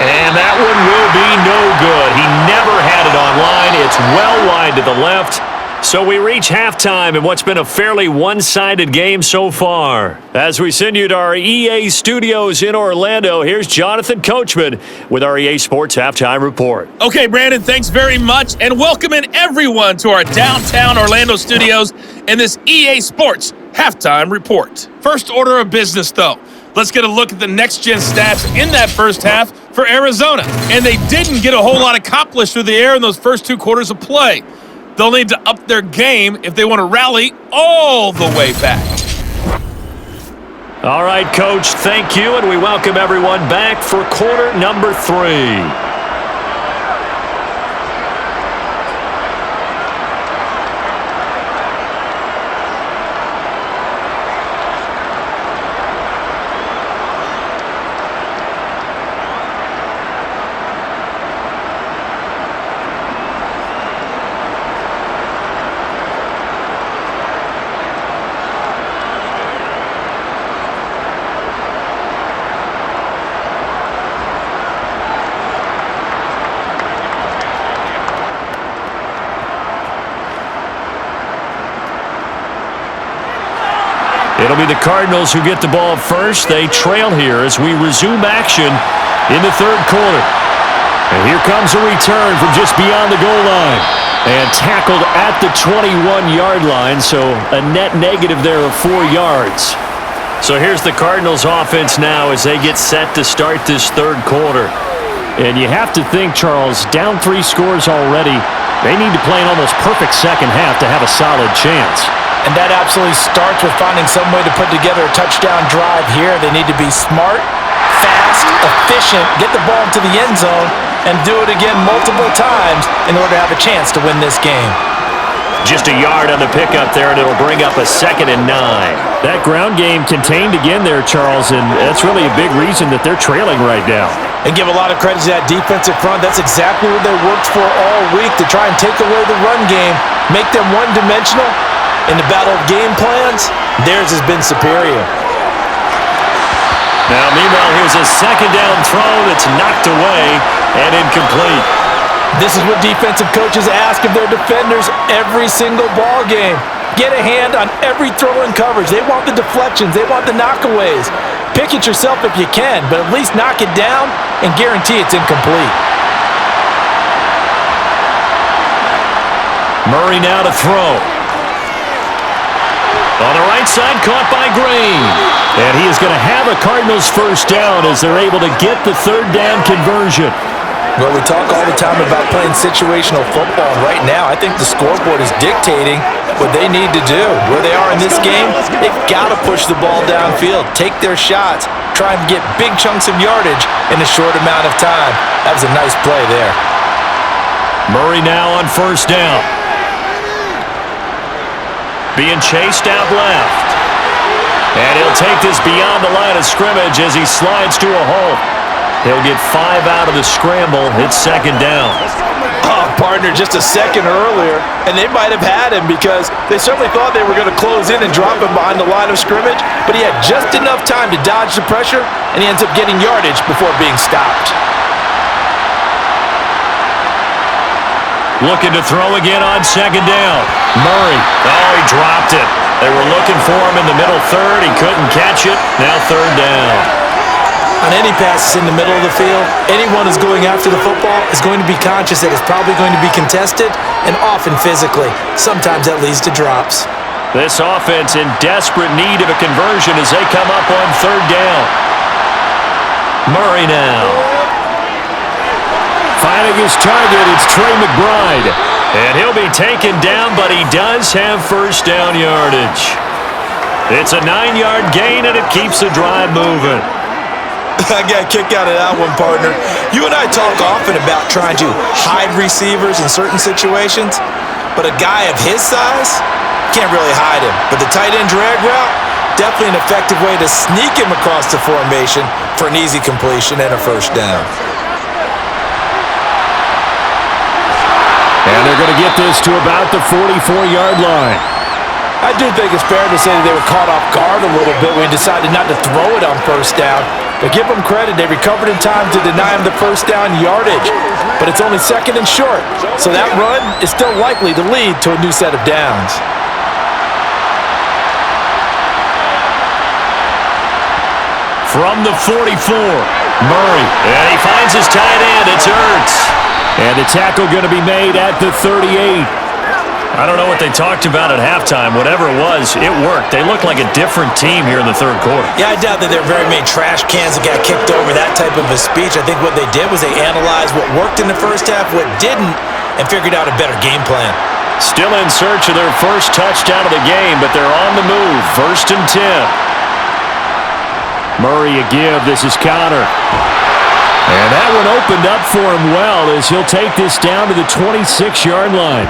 And that one will be no good. He never had it on line. It's well wide to the left. So we reach halftime in what's been a fairly one-sided game so far. As we send you to our EA studios in Orlando, here's Jonathan Coachman with our EA Sports Halftime Report.
Okay, Brandon, thanks very much, and welcoming everyone to our downtown Orlando studios in this EA Sports Halftime Report. First order of business, though. Let's get a look at the next-gen stats in that first half for Arizona. And they didn't get a whole lot accomplished through the air in those first 2 quarters of play. They'll need to up their game if they want to rally all the way back.
All right, Coach, thank you, and we welcome everyone back for quarter number 3. It'll be the Cardinals who get the ball first. They trail here as we resume action in the third quarter. And here comes a return from just beyond the goal line. And tackled at the 21-yard line, so a net negative there of 4 yards. So here's the Cardinals offense now as they get set to start this third quarter. And you have to think, Charles, down 3 scores already. They need to play an almost perfect second half to have a solid chance.
And that absolutely starts with finding some way to put together a touchdown drive here. They need to be smart, fast, efficient, get the ball into the end zone, and do it again multiple times in order to have a chance to win this game.
Just a yard on the pickup there, and it'll bring up a 2nd and 9. That ground game contained again there, Charles, and that's really a big reason that they're trailing right now.
And give a lot of credit to that defensive front. That's exactly what they worked for all week, to try and take away the run game, make them one-dimensional. In the battle of game plans, theirs has been superior.
Now, meanwhile, here's a 2nd down throw that's knocked away and incomplete.
This is what defensive coaches ask of their defenders every single ball game. Get a hand on every throw in coverage. They want the deflections. They want the knockaways. Pick it yourself if you can, but at least knock it down and guarantee it's incomplete.
Murray now to throw. On the right side, caught by Green. And he is going to have a Cardinals first down as they're able to get the 3rd down conversion.
Well, we talk all the time about playing situational football. Right now, I think the scoreboard is dictating what they need to do. Where they are in this game, they've got to push the ball downfield, take their shots, try and get big chunks of yardage in a short amount of time. That was a nice play there.
Murray now on 1st down. Being chased out left. And he'll take this beyond the line of scrimmage as he slides to a halt. He'll get 5 out of the scramble. It's 2nd down.
Oh, partner, just a second earlier, and they might have had him because they certainly thought they were going to close in and drop him behind the line of scrimmage, but he had just enough time to dodge the pressure, and he ends up getting yardage before being stopped.
Looking to throw again on 2nd down. Murray. Oh, he dropped it. They were looking for him in the middle 3rd. He couldn't catch it. Now 3rd down.
On any passes in the middle of the field, anyone who's going after the football is going to be conscious that it's probably going to be contested, and often physically. Sometimes that leads to drops.
This offense in desperate need of a conversion as they come up on 3rd down. Murray now. Finding his target, it's Trey McBride. And he'll be taken down, but he does have first down yardage. It's a 9-yard gain, and it keeps the drive moving.
I got a kick out of that one, partner. You and I talk often about trying to hide receivers in certain situations, but a guy of his size can't really hide him. But the tight end drag route, definitely an effective way to sneak him across the formation for an easy completion and a first down.
And they're going to get this to about the 44-yard line.
I do think it's fair to say that they were caught off guard a little bit when they decided not to throw it on first down. But give them credit, they recovered in time to deny him the first down yardage. But it's only 2nd and short, so that run is still likely to lead to a new set of downs.
From the 44, Murray. And he finds his tight end, it's Ertz. And the tackle going to be made at the 38. I don't know what they talked about at halftime. Whatever it was, it worked. They looked like a different team here in the 3rd quarter.
Yeah, I doubt that there were very many trash cans that got kicked over, that type of a speech. I think what they did was they analyzed what worked in the first half, what didn't, and figured out a better game plan.
Still in search of their first touchdown of the game, but they're on the move. 1st and 10. Murray a give. This is Connor. And that one opened up for him well as he'll take this down to the 26-yard line.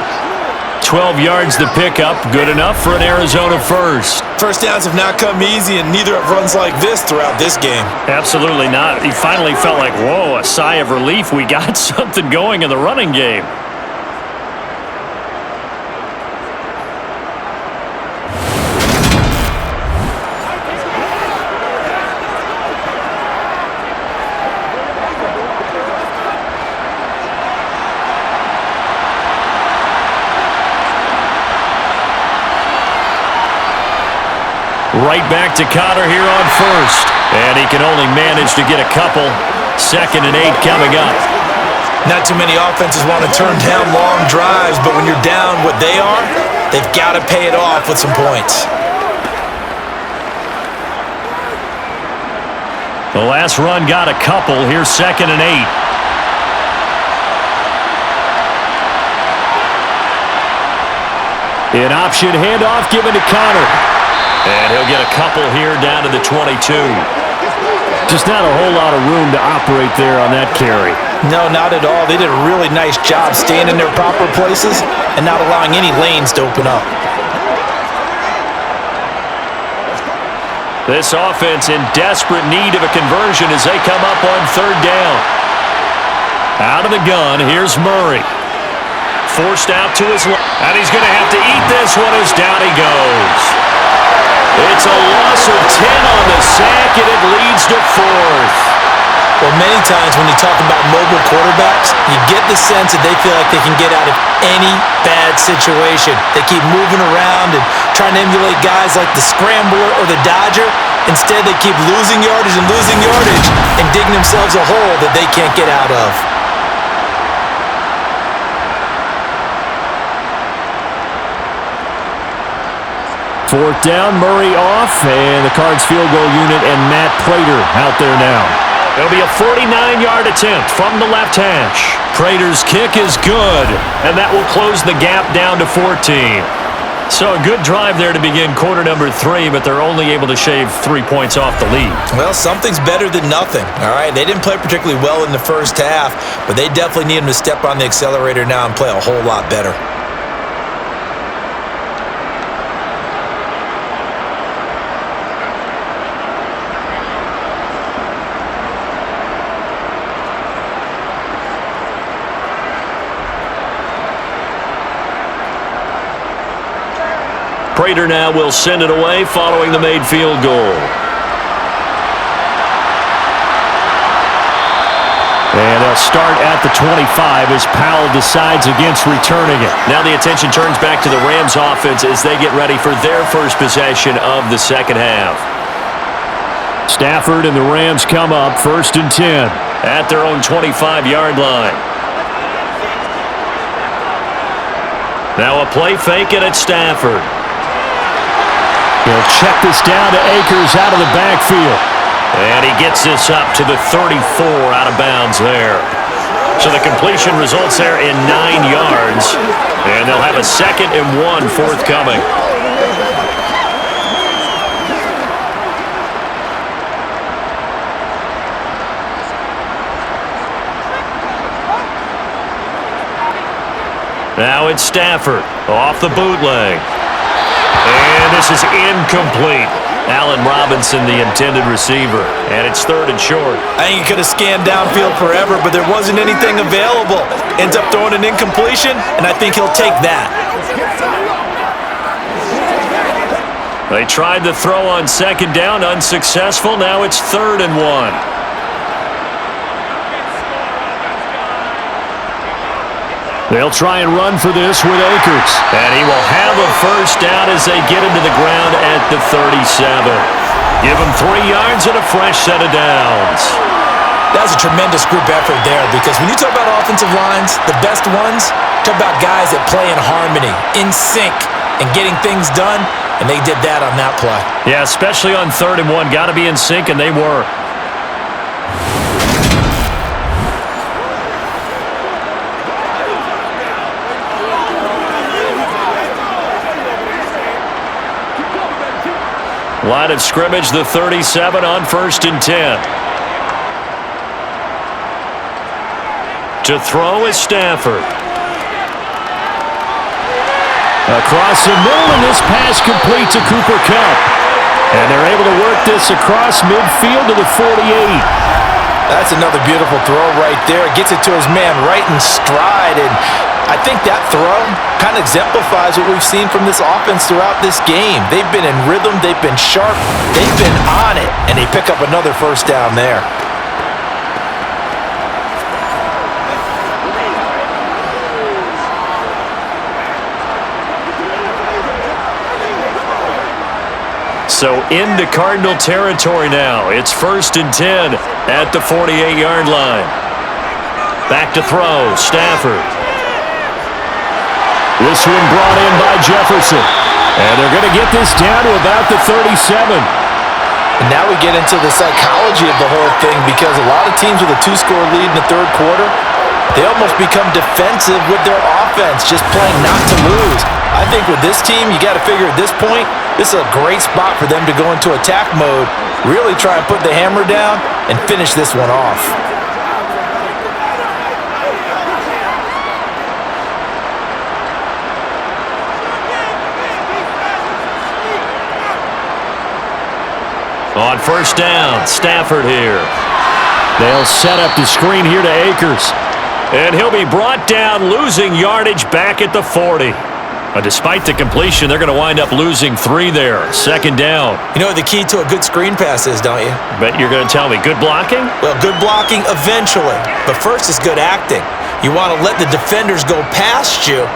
12 yards to pick up, good enough for an Arizona first.
First downs have not come easy, and neither have runs like this throughout this game.
Absolutely not. He finally felt like, whoa, a sigh of relief. We got something going in the running game. Right back to Connor here on first. And he can only manage to get a couple. 2nd and 8 coming up.
Not too many offenses want to turn down long drives, but when you're down what they are, they've got to pay it off with some points.
The last run got a couple. Here's 2nd and 8. An option handoff given to Connor. And he'll get a couple here down to the 22. Just not a whole lot of room to operate there on that carry.
No, not at all. They did a really nice job staying in their proper places and not allowing any lanes to open up.
This offense in desperate need of a conversion as they come up on third down. Out of the gun, here's Murray. Forced out to his left, and he's going to have to eat this one as down he goes. It's a loss of 10 on the sack, and it leads to fourth.
Well, many times when you talk about mobile quarterbacks, you get the sense that they feel like they can get out of any bad situation. They keep moving around and trying to emulate guys like the Scrambler or the Dodger. Instead, they keep losing yardage and digging themselves a hole that they can't get out of.
Fourth down, Murray off, and the Cards field goal unit and Matt Prater out there now. It'll be a 49-yard attempt from the left hash. Prater's kick is good, and that will close the gap down to 14. So a good drive there to begin quarter number 3, but they're only able to shave 3 points off the lead.
Well, something's better than nothing, all right? They didn't play particularly well in the first half, but they definitely need them to step on the accelerator now and play a whole lot better.
Prater now will send it away following the made field goal. And they'll start at the 25 as Powell decides against returning it. Now the attention turns back to the Rams offense as they get ready for their first possession of the second half. Stafford and the Rams come up first and 10 at their own 25-yard line. Now a play fake it at Stafford. He'll check this down to Akers out of the backfield. And he gets this up to the 34 out of bounds there. So the completion results there in 9 yards. And they'll have a 2nd and 1 forthcoming. Now it's Stafford off the bootleg. And this is incomplete. Allen Robinson, the intended receiver. And it's 3rd and short.
I think he could have scanned downfield forever, but there wasn't anything available. Ends up throwing an incompletion, and I think he'll take that.
They tried the throw on 2nd down, unsuccessful. Now it's 3rd and 1. They'll try and run for this with Akers. And he will have a first down as they get into the ground at the 37. Give him 3 yards and a fresh set of downs.
That's a tremendous group effort there because when you talk about offensive lines, the best ones, talk about guys that play in harmony, in sync, and getting things done, and they did that on that play.
Yeah, especially on 3rd and 1. Got to be in sync, and they were. Line of scrimmage, the 37 on 1st and 10. To throw is Stafford. Across the middle, and this pass complete to Cooper Kupp. And they're able to work this across midfield to the 48.
That's another beautiful throw right there. Gets it to his man right in stride, and I think that throw kind of exemplifies what we've seen from this offense throughout this game. They've been in rhythm, they've been sharp, they've been on it, and they pick up another first down there.
So into Cardinal territory now. It's 1st and 10 at the 48-yard line. Back to throw, Stafford. This one brought in by Jefferson. And they're going to get this down to about the 37.
And now we get into the psychology of the whole thing because a lot of teams with a 2-score lead in the 3rd quarter, They almost become defensive with their offense, just playing not to lose. I think with this team, you got to figure at this point, this is a great spot for them to go into attack mode, really try and put the hammer down and finish this one off.
On first down, Stafford here. They'll set up the screen here to Akers. And he'll be brought down, losing yardage back at the 40. Despite the completion, they're going to wind up losing 3 there. Second down.
You know what the key to a good screen pass is, don't you?
Bet you're going to tell me. Good blocking?
Well, good blocking eventually. But first is good acting. You want to let the defenders go past you,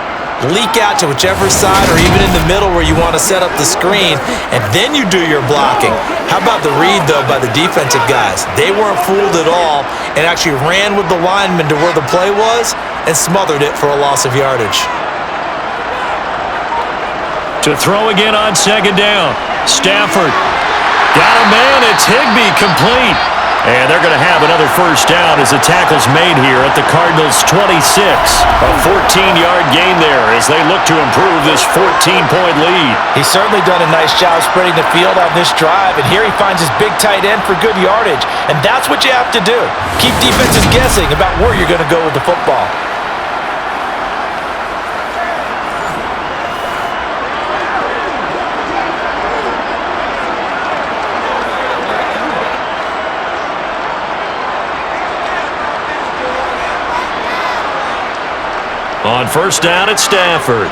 leak out to whichever side or even in the middle where you want to set up the screen, and then you do your blocking. How about the read, though, by the defensive guys? They weren't fooled at all and actually ran with the lineman to where the play was and smothered it for a loss of yardage.
To throw again on second down. Stafford. Got a man. It's Higbee, complete. And they're going to have another first down as the tackle's made here at the Cardinals' 26. A 14-yard gain there as they look to improve this 14-point lead.
He's certainly done a nice job spreading the field on this drive, and here he finds his big tight end for good yardage. And that's what you have to do. Keep defenses guessing about where you're going to go with the football.
On first down at Stafford.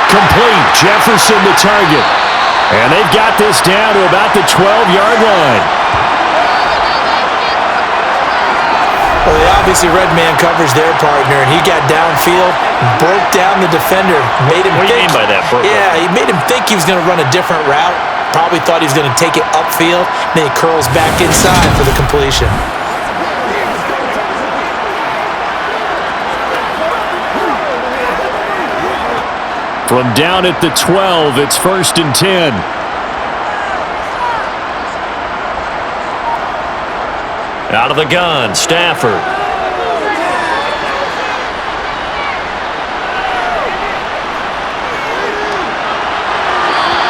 Complete. Jefferson the target. And they've got this down to about the 12-yard line.
Well, they obviously read man coverage their partner, and he got downfield, broke down the defender, made him
What do you mean by that, bro?
Yeah, he made him think he was going to run a different route. Probably thought he was going to take it upfield. Then he curls back inside for the completion.
From down at the 12, it's first and 10. Out of the gun, Stafford.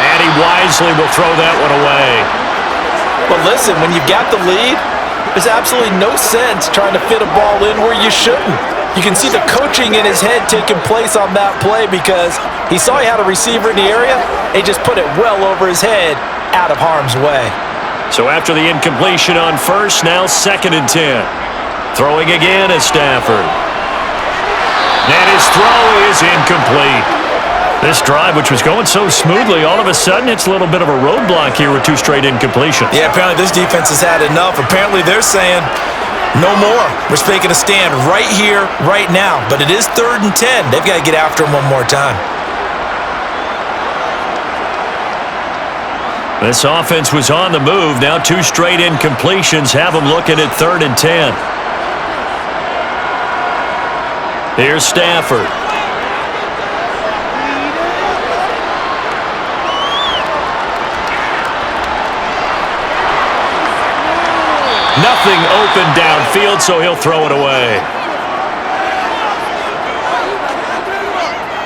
And he wisely will throw that one away.
But listen, when you've got the lead, there's absolutely no sense trying to fit a ball in where you shouldn't. You can see the coaching in his head taking place on that play because he saw he had a receiver in the area. He just put it well over his head, out of harm's way.
So after the incompletion on first, now second and 10. Throwing again is Stafford. And his throw is incomplete. This drive, which was going so smoothly, all of a sudden it's a little bit of a roadblock here with 2 straight incompletions.
Yeah, apparently this defense has had enough. Apparently they're saying, no more. We're taking a stand right here, right now. But it is 3rd and 10. They've got to get after him one more time.
This offense was on the move. Now 2 straight incompletions have them looking at 3rd and 10. Here's Stafford. Nothing open downfield, so he'll throw it away.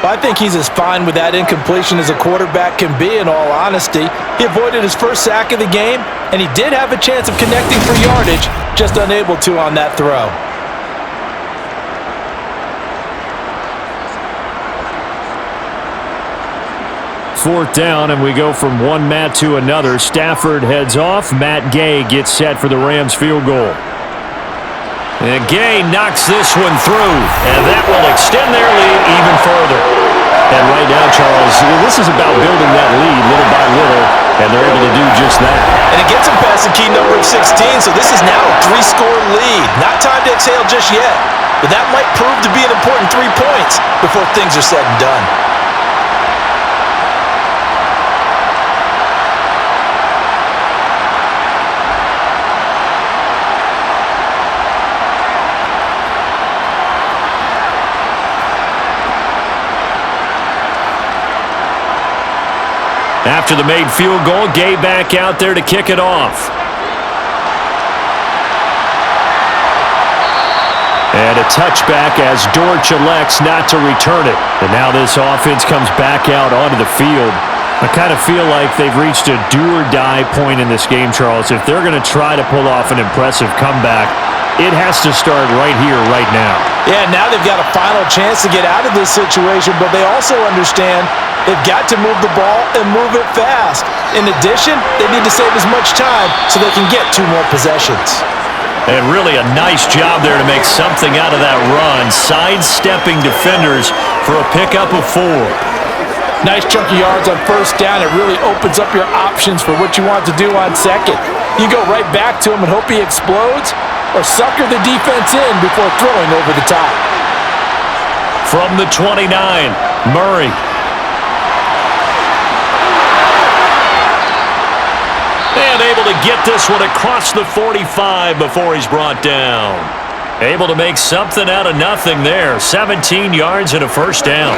I think he's as fine with that incompletion as a quarterback can be, in all honesty. He avoided his first sack of the game, and he did have a chance of connecting for yardage, just unable to on that throw.
Fourth down, and we go from one Matt to another. Stafford heads off. Matt Gay gets set for the Rams field goal. And Gay knocks this one through, and that will extend their lead even further. And right now, Charles, this is about building that lead little by little, and they're able to do just that.
And it gets them past the key number of 16, so this is now a 3-score lead. Not time to exhale just yet, but that might prove to be an important 3 points before things are said and done.
After the made field goal, Gay back out there to kick it off. And a touchback as Dortch elects not to return it. And now this offense comes back out onto the field. I kind of feel like they've reached a do-or-die point in this game, Charles. If they're going to try to pull off an impressive comeback, it has to start right here, right now.
Yeah, now they've got a final chance to get out of this situation, but they also understand they've got to move the ball and move it fast. In addition, they need to save as much time so they can get 2 more possessions.
And really a nice job there to make something out of that run, sidestepping defenders for a pickup of 4.
Nice chunk of yards on first down. It really opens up your options for what you want to do on second. You go right back to him and hope he explodes, or sucker the defense in before throwing over the top.
From the 29, Murray. And able to get this one across the 45 before he's brought down. Able to make something out of nothing there. 17 yards and a first down.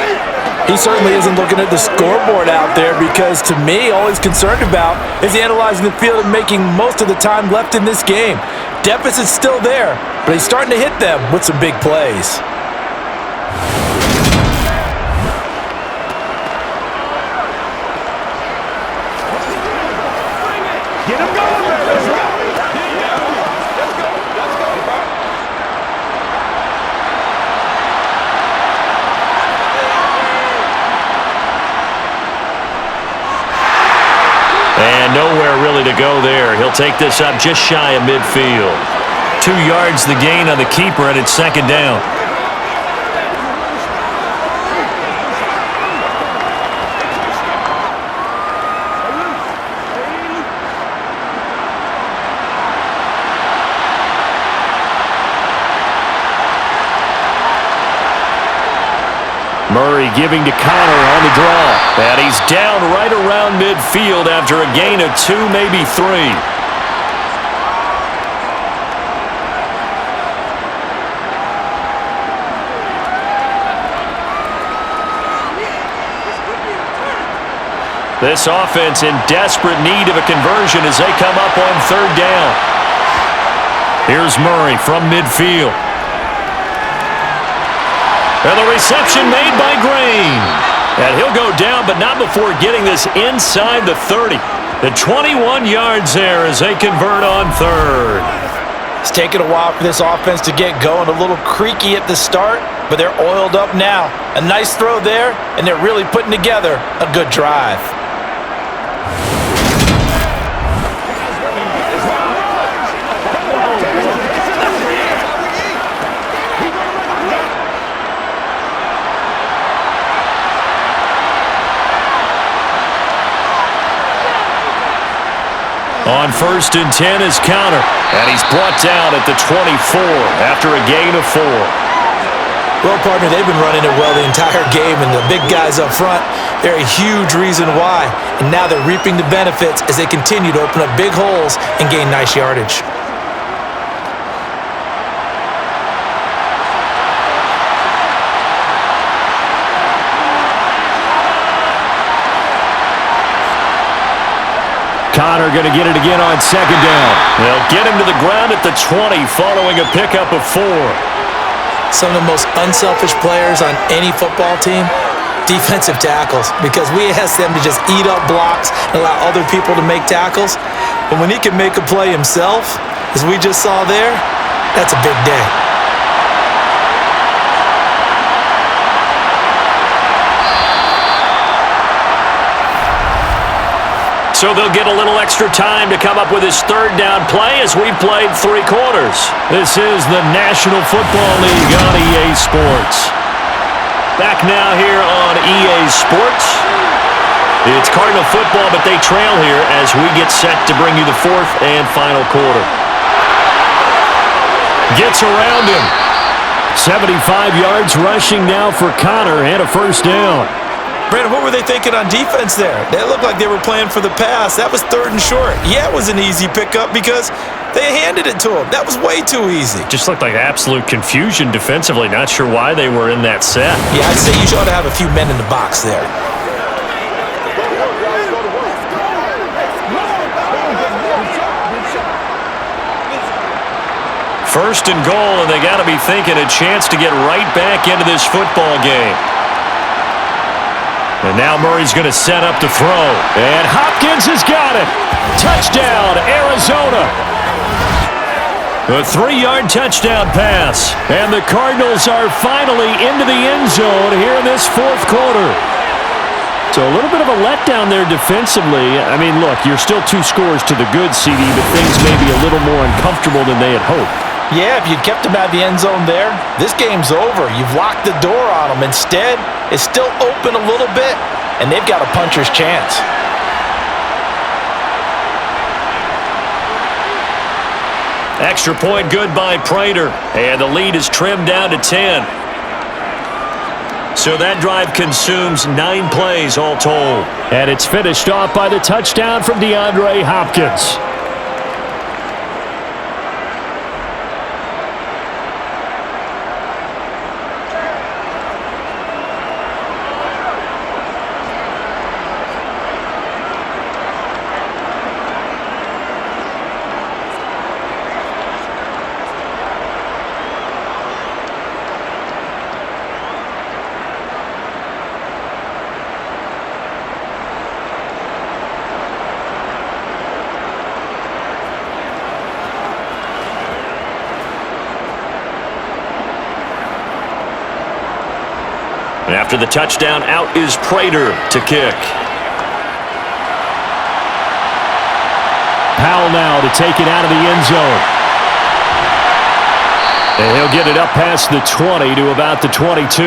He certainly isn't looking at the scoreboard out there because, to me, all he's concerned about is analyzing the field and making most of the time left in this game. Deficit's still there, but he's starting to hit them with some big plays.
Get him going, let's go.
And nowhere really to go there. He'll take this up just shy of midfield. 2 yards the gain on the keeper, and it's second down. Murray giving to Connor on the draw. And he's down right around midfield after a gain of 2, maybe 3. This offense in desperate need of a conversion as they come up on third down. Here's Murray from midfield. And the reception made by Green. And he'll go down, but not before getting this inside the 30. The 21 yards there as they convert on third.
It's taken a while for this offense to get going. A little creaky at the start, but they're oiled up now. A nice throw there, and they're really putting together a good drive.
On first and 10 is Connor, and he's brought down at the 24 after a gain of 4.
Well, partner, they've been running it well the entire game, and the big guys up front, they're a huge reason why. And now they're reaping the benefits as they continue to open up big holes and gain nice yardage.
Connor going to get it again on second down. They'll get him to the ground at the 20 following a pickup of 4.
Some of the most unselfish players on any football team, defensive tackles, because we ask them to just eat up blocks and allow other people to make tackles. But when he can make a play himself, as we just saw there, that's a big day.
So they'll get a little extra time to come up with his third down play as we've played 3 quarters. This is the National Football League on EA Sports. Back now here on EA Sports. It's Cardinal football, but they trail here as we get set to bring you the 4th and final quarter. Gets around him. 75 yards rushing now for Connor and a first down.
Brandon, what were they thinking on defense there? They looked like they were playing for the pass. That was 3rd and short. Yeah, it was an easy pickup because they handed it to him. That was way too easy.
Just looked like absolute confusion defensively. Not sure why they were in that set.
Yeah, I'd say you ought to have a few men in the box there.
first and goal, and they got to be thinking a chance to get right back into this football game. And now Murray's going to set up to throw. And Hopkins has got it. Touchdown, Arizona. A 3-yard touchdown pass. And the Cardinals are finally into the end zone here in this fourth quarter. So a little bit of a letdown there defensively. I mean, look, you're still 2 scores to the good, CD, but things may be a little more uncomfortable than they had hoped.
Yeah, if you'd kept him out of the end zone there, this game's over. You've locked the door on him. Instead, it's still open a little bit, and they've got a puncher's chance.
Extra point good by Prater, and the lead is trimmed down to 10. So that drive consumes 9 plays all told.
And it's finished off by the touchdown from DeAndre Hopkins.
And after the touchdown, out is Prater to kick.
Powell now to take it out of the end zone. And he'll get it up past the 20 to about the 22.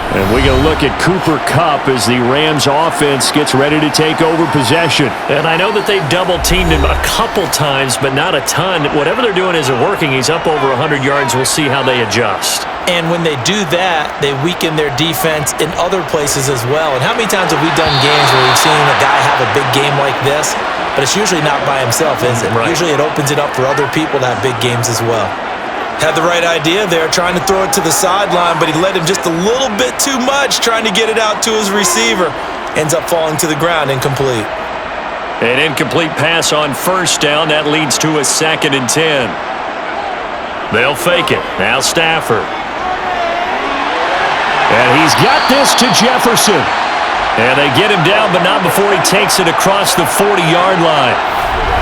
And we're going to look at Cooper Kupp as the Rams offense gets ready to take over possession.
And I know that they've double-teamed him a couple times, but not a ton. Whatever they're doing isn't working. He's up over 100 yards. We'll see how they adjust.
And when they do that, they weaken their defense in other places as well. And how many times have we done games where we've seen a guy have a big game like this? But it's usually not by himself, is it?
Right.
Usually it opens it up for other people to have big games as well. Had the right idea there, trying to throw it to the sideline, but he led him just a little bit too much, trying to get it out to his receiver. Ends up falling to the ground, incomplete.
An incomplete pass on first down. That leads to a 2nd and 10. They'll fake it. Now Stafford.
And he's got this to Jefferson.
And they get him down, but not before he takes it across the 40-yard line.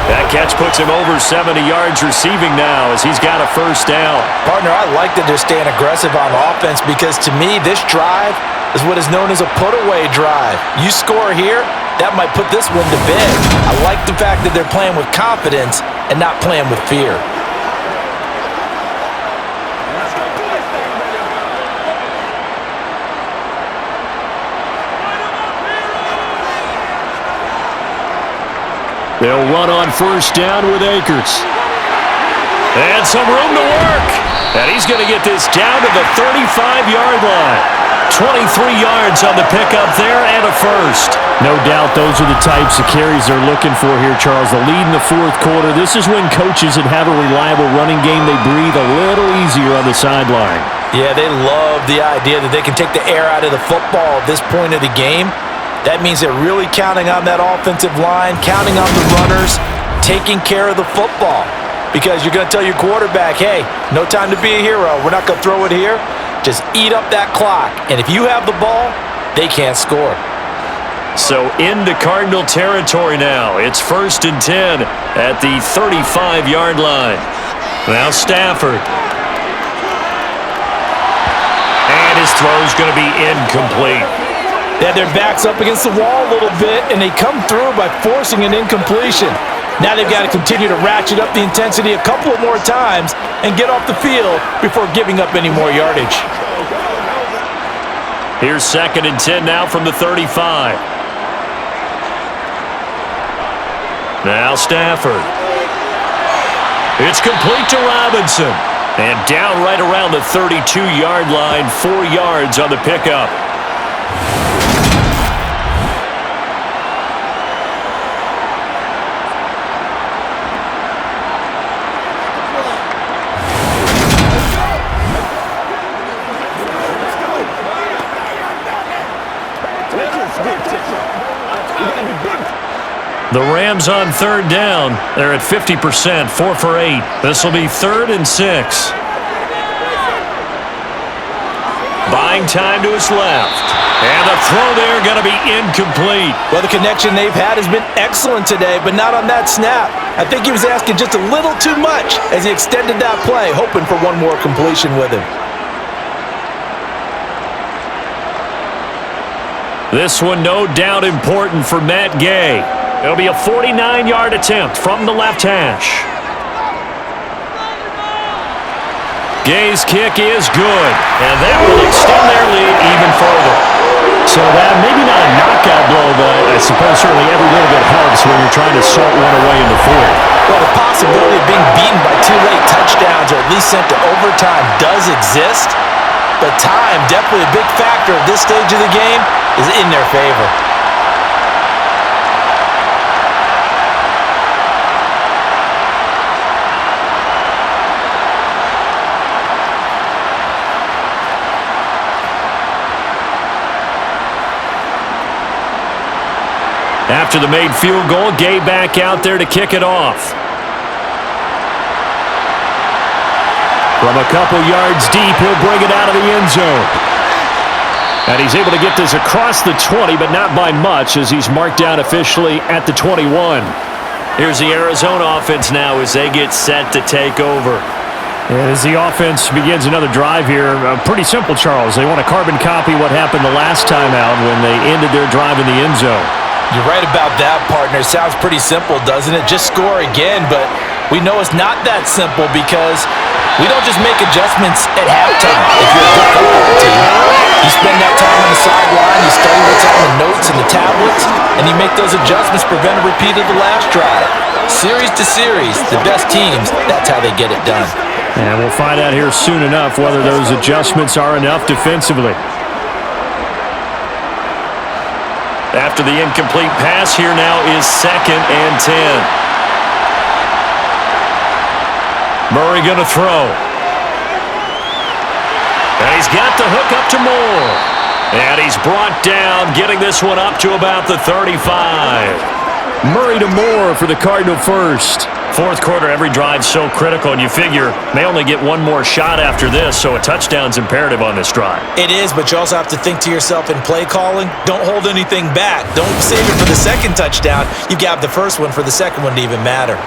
That catch puts him over 70 yards receiving now as he's got a first down.
Partner, I like that they're staying aggressive on offense because to me, this drive is what is known as a put-away drive. You score here, that might put this one to bed. I like the fact that they're playing with confidence and not playing with fear.
They'll run on first down with Akers.
And some room to work. And he's going to get this down to the 35-yard line. 23 yards on the pickup there and a first.
No doubt those are the types of carries they're looking for here, Charles. The lead in the fourth quarter. This is when coaches that have a reliable running game, they breathe a little easier on the sideline.
Yeah, they love the idea that they can take the air out of the football at this point of the game. That means they're really counting on that offensive line, counting on the runners, taking care of the football. Because you're going to tell your quarterback, hey, no time to be a hero. We're not going to throw it here. Just eat up that clock. And if you have the ball, they can't score.
So into Cardinal territory now. It's 1st and 10 at the 35-yard line. Now Stafford. And his throw's going to be incomplete.
They had their backs up against the wall a little bit, and they come through by forcing an incompletion. Now they've got to continue to ratchet up the intensity a couple of more times and get off the field before giving up any more yardage.
Here's 2nd and 10 now from the 35. Now Stafford. It's complete to Robinson. And down right around the 32-yard line, 4 yards on the pickup. The Rams on third down. They're at 50%, 4 for 8. This will be 3rd and 6. Buying time to his left. And the throw there going to be incomplete.
Well, the connection they've had has been excellent today, but not on that snap. I think he was asking just a little too much as he extended that play, hoping for one more completion with him.
This one no doubt important for Matt Gay. It'll be a 49-yard attempt from the left hash. Gay's kick is good, and that will extend their lead even further.
So that maybe not a knockout blow, but I suppose certainly every little bit helps when you're trying to salt one away in the fourth.
Well, the possibility of being beaten by 2 late touchdowns or at least sent to overtime does exist, but time, definitely a big factor at this stage of the game, is in their favor.
After the made field goal, Gay back out there to kick it off. From a couple yards deep, he'll bring it out of the end zone. And he's able to get this across the 20, but not by much as he's marked down officially at the 21. Here's the Arizona offense now as they get set to take over.
And as the offense begins another drive here, pretty simple, Charles. They want to carbon copy what happened the last time out when they ended their drive in the end zone.
You're right about that, partner. Sounds pretty simple, doesn't it? Just score again, but we know it's not that simple because we don't just make adjustments at halftime. If you're a good football team, you spend that time on the sideline, you study what's on the notes and the tablets, and you make those adjustments, prevent a repeat of the last drive. Series to series, the best teams, that's how they get it done.
And we'll find out here soon enough whether those adjustments are enough defensively.
After the incomplete pass, here now is 2nd and 10. Murray going to throw. And he's got the hook up to Moore. And he's brought down, getting this one up to about the 35.
Murray to Moore for the Cardinal first.
Fourth quarter, every drive's so critical, and you figure may only get one more shot after this, so a touchdown's imperative on this drive.
It is, but you also have to think to yourself in play calling, don't hold anything back. Don't save it for the second touchdown. You got the first one for the second one to even matter.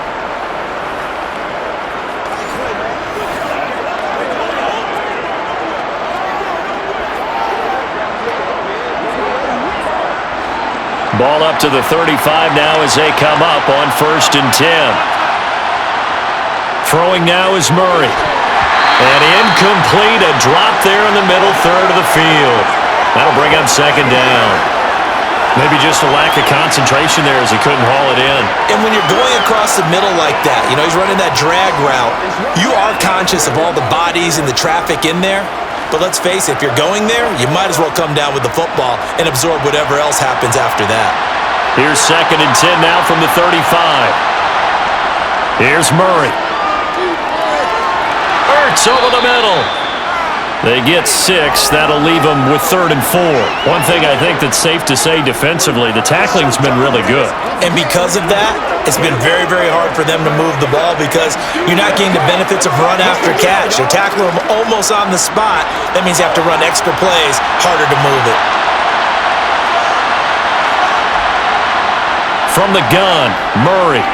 Ball up to the 35 now as they come up on 1st and 10. Throwing now is Murray. And incomplete, a drop there in the middle third of the field. That'll bring up 2nd down. Maybe just a lack of concentration there as he couldn't haul it in.
And when you're going across the middle like that, you know, he's running that drag route, you are conscious of all the bodies and the traffic in there. But let's face it, if you're going there, you might as well come down with the football and absorb whatever else happens after that.
Here's 2nd and 10 now from the 35. Here's Murray. Hurts over the middle. They get 6. That'll leave them with 3rd and 4. One thing I think that's safe to say defensively, the tackling's been really good.
And because of that, it's been very, very hard for them to move the ball because you're not getting the benefits of run after catch. They're tackling them almost on the spot. That means you have to run extra plays, harder to move it.
From the gun, Murray.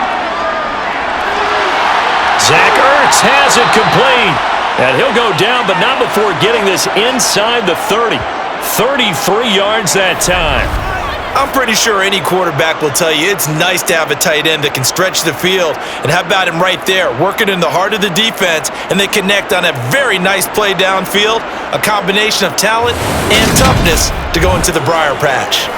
Zach Ertz has it complete. And he'll go down, but not before getting this inside the 30. 33 yards that time.
I'm pretty sure any quarterback will tell you it's nice to have a tight end that can stretch the field. And how about him right there, working in the heart of the defense, and they connect on a very nice play downfield, a combination of talent and toughness to go into the briar patch.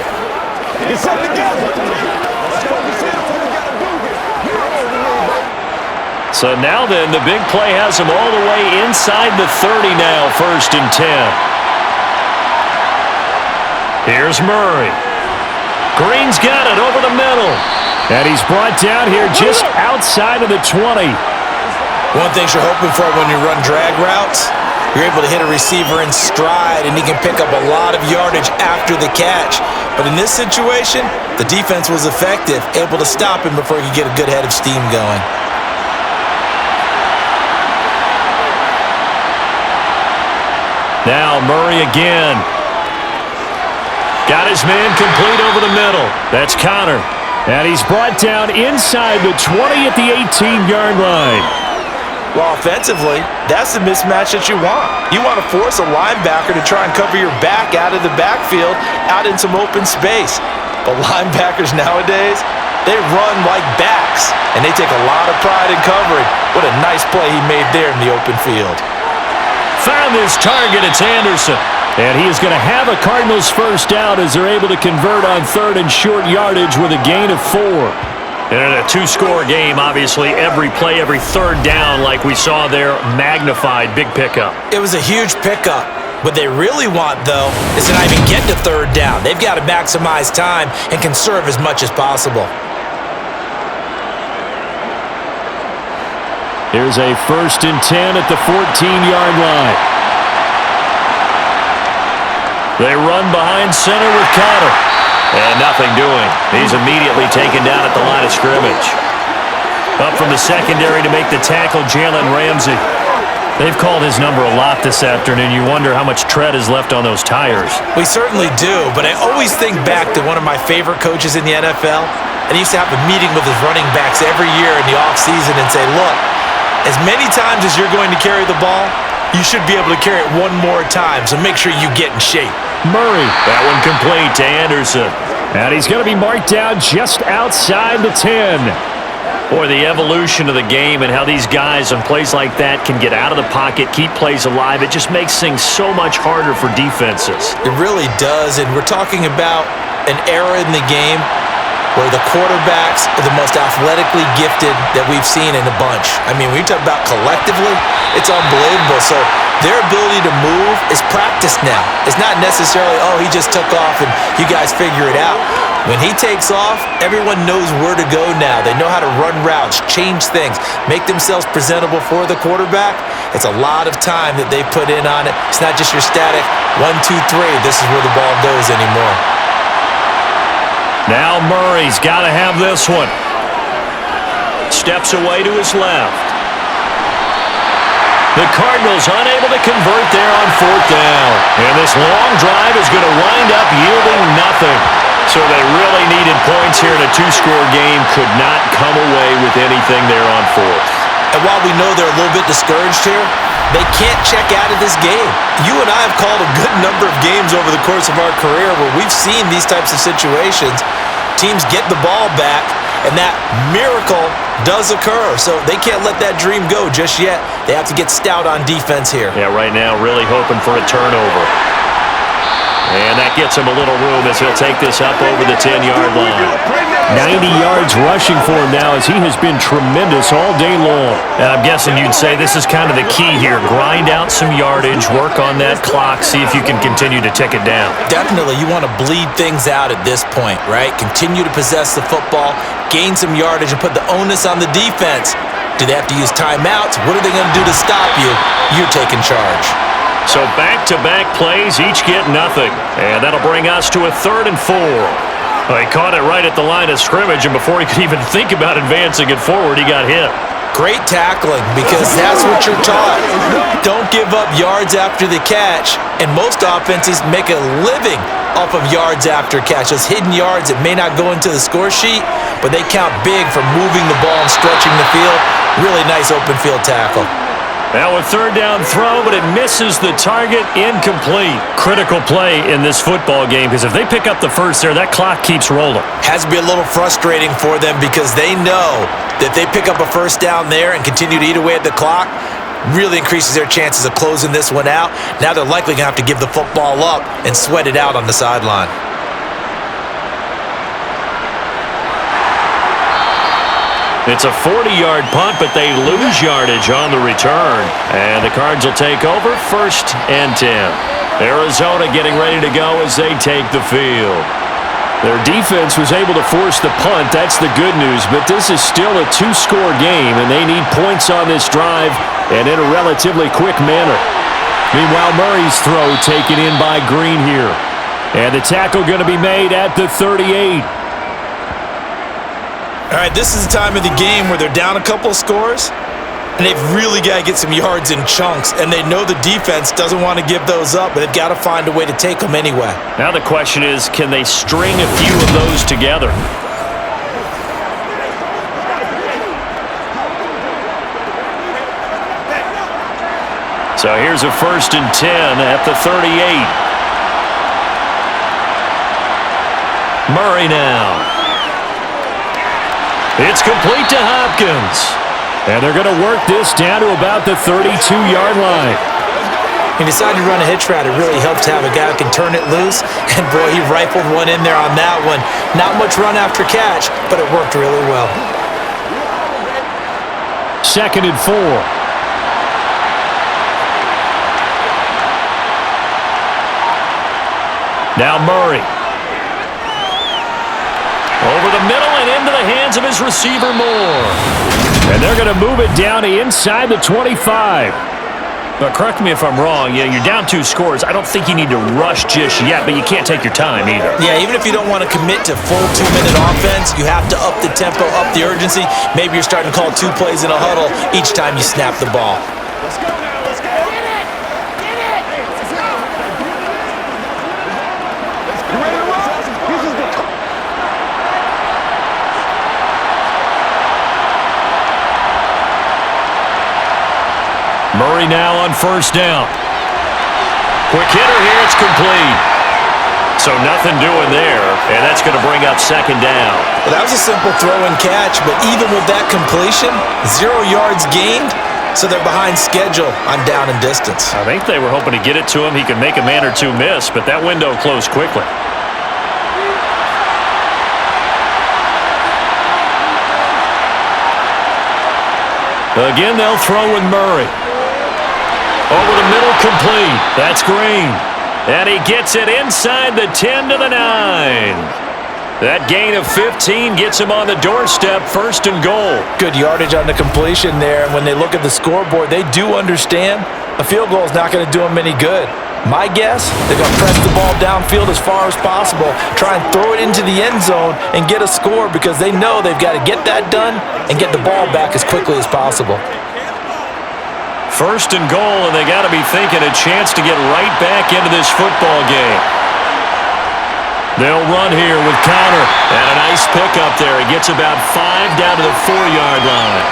So now then, the big play has him all the way inside the 30 now, 1st and 10. Here's Murray. Green's got it over the middle.
And he's brought down here just outside of the 20.
One thing you're hoping for when you run drag routes,
You're able to hit a receiver in stride, and he can pick up a lot of yardage after the catch. But in this situation, the defense was effective, able to stop him before he could get a good head of steam going.
Now Murray again. Got his man complete over the middle. That's Connor.
And he's brought down inside the 20 at the 18-yard line.
Well, offensively, that's the mismatch that you want. You want to force a linebacker to try and cover your back out of the backfield, out in some open space. But linebackers nowadays, they run like backs, and they take a lot of pride in covering. What a nice play he made there in the open field.
Found his target. It's Anderson.
And he is going to have a Cardinals first down as they're able to convert on third and short yardage with a gain of 4.
And in a two-score game, obviously, every play, every third down, like we saw there, magnified, big pickup.
It was a huge pickup. What they really want, though, is to not even get to third down. They've got to maximize time and conserve as much as possible.
Here's a 1st and 10 at the 14-yard line.
They run behind center with Connor. And nothing doing. He's immediately taken down at the line of scrimmage. Up from the secondary to make the tackle, Jalen Ramsey. They've called his number a lot this afternoon. You wonder how much tread is left on those tires.
We certainly do, but I always think back to one of my favorite coaches in the NFL. And he used to have a meeting with his running backs every year in the offseason and say, look, as many times as you're going to carry the ball, you should be able to carry it one more time, so make sure you get in shape.
Murray.
That one complete to Anderson.
And he's going to be marked down just outside the 10.
Boy, the evolution of the game and how these guys on plays like that can get out of the pocket, keep plays alive, it just makes things so much harder for defenses.
It really does, and we're talking about an era in the game where the quarterbacks are the most athletically gifted that we've seen in a bunch. I mean, when you talk about collectively, it's unbelievable. So their ability to move is practiced now. It's not necessarily, oh, he just took off and you guys figure it out. When he takes off, everyone knows where to go now. They know how to run routes, change things, make themselves presentable for the quarterback. It's a lot of time that they put in on it. It's not just your static 1, 2, 3. This is where the ball goes anymore.
Now Murray's got to have this one. Steps away to his left. The Cardinals unable to convert there on 4th down. And this long drive is going to wind up yielding nothing. So they really needed points here in a two-score game. Could not come away with anything there on 4th.
And while we know they're a little bit discouraged here, they can't check out of this game. You and I have called a good number of games over the course of our career where we've seen these types of situations. Teams get the ball back, and that miracle does occur. So they can't let that dream go just yet. They have to get stout on defense here.
Yeah, right now really hoping for a turnover. And that gets him a little room as he'll take this up over the 10-yard line.
90 yards rushing for him now as he has been tremendous all day long.
And I'm guessing you'd say this is kind of the key here. Grind out some yardage, work on that clock, see if you can continue to tick it down.
Definitely, you want to bleed things out at this point, right? Continue to possess the football, gain some yardage, and put the onus on the defense. Do they have to use timeouts? What are they going to do to stop you? You're taking charge.
So back-to-back plays, each get nothing. And that'll bring us to a 3rd and 4. Well, he caught it right at the line of scrimmage, and before he could even think about advancing it forward, he got hit.
Great tackling, because that's what you're taught. Don't give up yards after the catch, and most offenses make a living off of yards after catch. Those hidden yards that may not go into the score sheet, but they count big for moving the ball and stretching the field. Really nice open field tackle.
Now a 3rd down throw, but it misses the target, incomplete. Critical play in this football game, because if they pick up the first there, that clock keeps rolling.
Has to be a little frustrating for them because they know that they pick up a first down there and continue to eat away at the clock, really increases their chances of closing this one out. Now they're likely going to have to give the football up and sweat it out on the sideline.
It's a 40-yard punt, but they lose yardage on the return. And the Cards will take over 1st and 10. Arizona getting ready to go as they take the field.
Their defense was able to force the punt. That's the good news. But this is still a two-score game, and they need points on this drive and in a relatively quick manner. Meanwhile, Murray's throw taken in by Green here. And the tackle going to be made at the 38.
All right, this is the time of the game where they're down a couple of scores, and they've really got to get some yards in chunks, and they know the defense doesn't want to give those up, but they've got to find a way to take them anyway.
Now the question is, can they string a few of those together? So here's a 1st and 10 at the 38. Murray now. It's complete to Hopkins.
And they're going to work this down to about the 32-yard line.
He decided to run a hitch route. It really helps to have a guy who can turn it loose. And, boy, he rifled one in there on that one. Not much run after catch, but it worked really well.
2nd and 4.
Now Murray. Over the middle and into the hands of his receiver Moore.
And they're going to move it down to inside the 25.
But correct me if I'm wrong, you're down 2 scores. I don't think you need to rush just yet, but you can't take your time either.
Yeah, even if you don't want to commit to full 2-minute offense, you have to up the tempo, up the urgency. Maybe you're starting to call 2 plays in a huddle each time you snap the ball.
Let's go now, let's go. Get it! You ready to roll? This is the
Murray now on 1st down. Quick hitter here, it's complete. So nothing doing there, and that's going to bring up 2nd down.
Well, that was a simple throw and catch, but even with that completion, 0 yards gained, so they're behind schedule on down and distance.
I think they were hoping to get it to him. He could make a man or 2 miss, but that window closed quickly. Again, they'll throw with Murray. Over the middle, complete. That's Green. And he gets it inside the 10 to the 9. That gain of 15 gets him on the doorstep, 1st and goal.
Good yardage on the completion there. And when they look at the scoreboard, they do understand a field goal is not going to do them any good. My guess, they're going to press the ball downfield as far as possible, try and throw it into the end zone and get a score because they know they've got to get that done and get the ball back as quickly as possible.
1st and goal, and they got to be thinking a chance to get right back into this football game. They'll run here with Connor, and a nice pickup there. He gets about 5 down to the 4-yard line.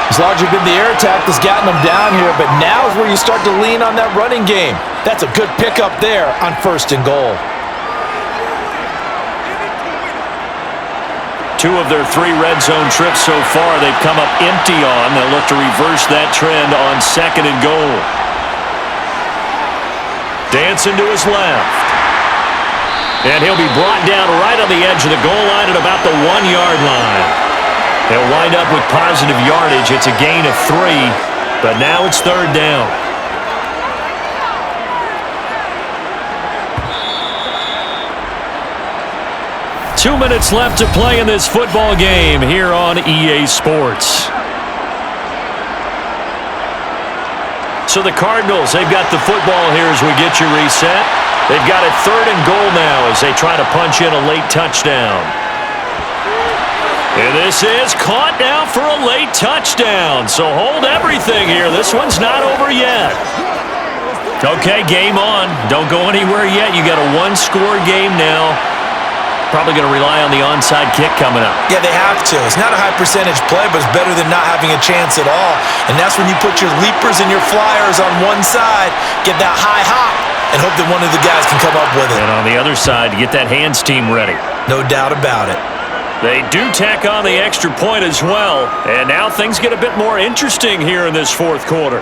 It's largely been the air attack that's gotten them down here, but now is where you start to lean on that running game. That's a good pickup there on 1st and goal.
2 of their 3 red zone trips so far they've come up empty on. They'll look to reverse that trend on 2nd and goal. Dancing to his left. And he'll be brought down right on the edge of the goal line at about the 1-yard line. They'll wind up with positive yardage. It's a gain of 3, but now it's 3rd down. Two minutes left to play in this football game here on EA Sports. So the Cardinals, they've got the football here as we get you reset. They've got it 3rd and goal now as they try to punch in a late touchdown. And this is caught now for a late touchdown. So hold everything here. This one's not over yet. Okay, game on. Don't go anywhere yet. You got a 1-score game now. Probably going to rely on the onside kick coming up.
Yeah, they have to. It's not a high percentage play, but it's better than not having a chance at all. And that's when you put your leapers and your flyers on one side, get that high hop, and hope that one of the guys can come up with it.
And on the other side, get that hands team ready.
No doubt about it.
They do tack on the extra point as well. And now things get a bit more interesting here in this 4th quarter.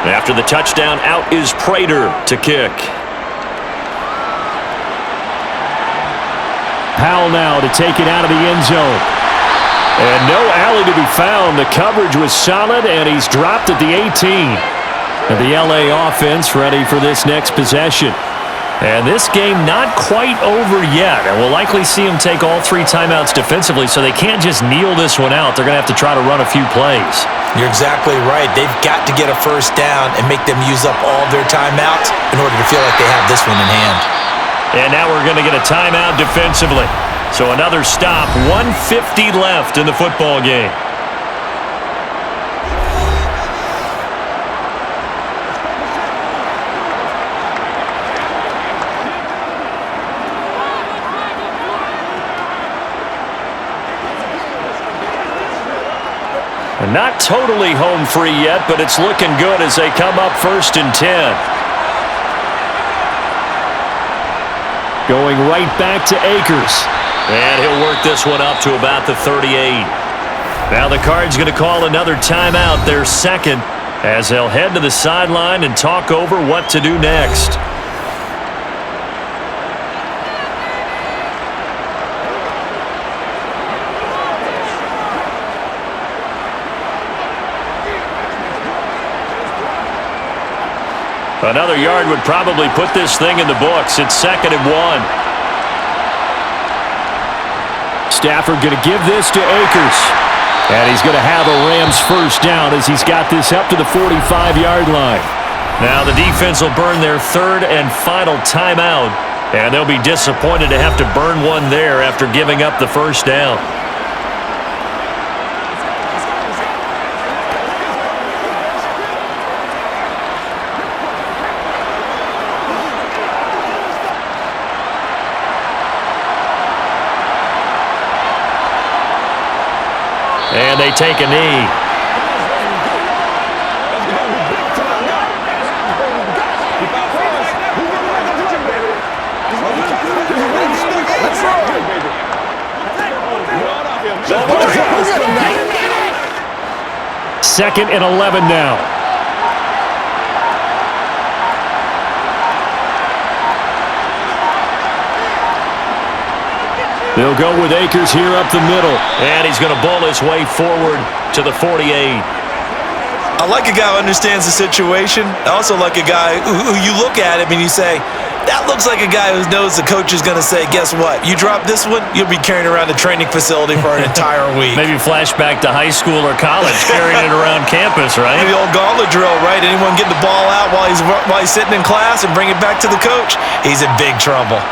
After the touchdown, out is Prater to kick.
Powell now to take it out of the end zone. And no alley to be found. The coverage was solid, and he's dropped at the 18. And the LA offense ready for this next possession. And this game not quite over yet. And we'll likely see them take all 3 timeouts defensively, so they can't just kneel this one out. They're going to have to try to run a few plays.
You're exactly right. They've got to get a first down and make them use up all their timeouts in order to feel like they have this one in hand.
And now we're going to get a timeout defensively. So another stop, 1:50 left in the football game. And not totally home free yet, but it's looking good as they come up 1st and 10.
Going right back to Akers.
And he'll work this one up to about the 38. Now the Cards going to call another timeout, their second, as they'll head to the sideline and talk over what to do next. Another yard would probably put this thing in the books. It's 2nd and 1.
Stafford going to give this to Akers. And he's going to have a Rams first down as he's got this up to the 45-yard line.
Now the defense will burn their 3rd and final timeout. And they'll be disappointed to have to burn one there after giving up the first down. And they take a knee.
Second and 11 now. They'll go with Akers here up the middle.
And he's going to bull his way forward to the 48.
I like a guy who understands the situation. I also like a guy who you look at him and you say, that looks like a guy who knows the coach is going to say, guess what? You drop this one, you'll be carrying around the training facility for an entire week.
Maybe flashback to high school or college, carrying it around campus, right?
Maybe the old gauntlet drill, right? Anyone get the ball out while he's sitting in class and bring it back to the coach? He's in big trouble.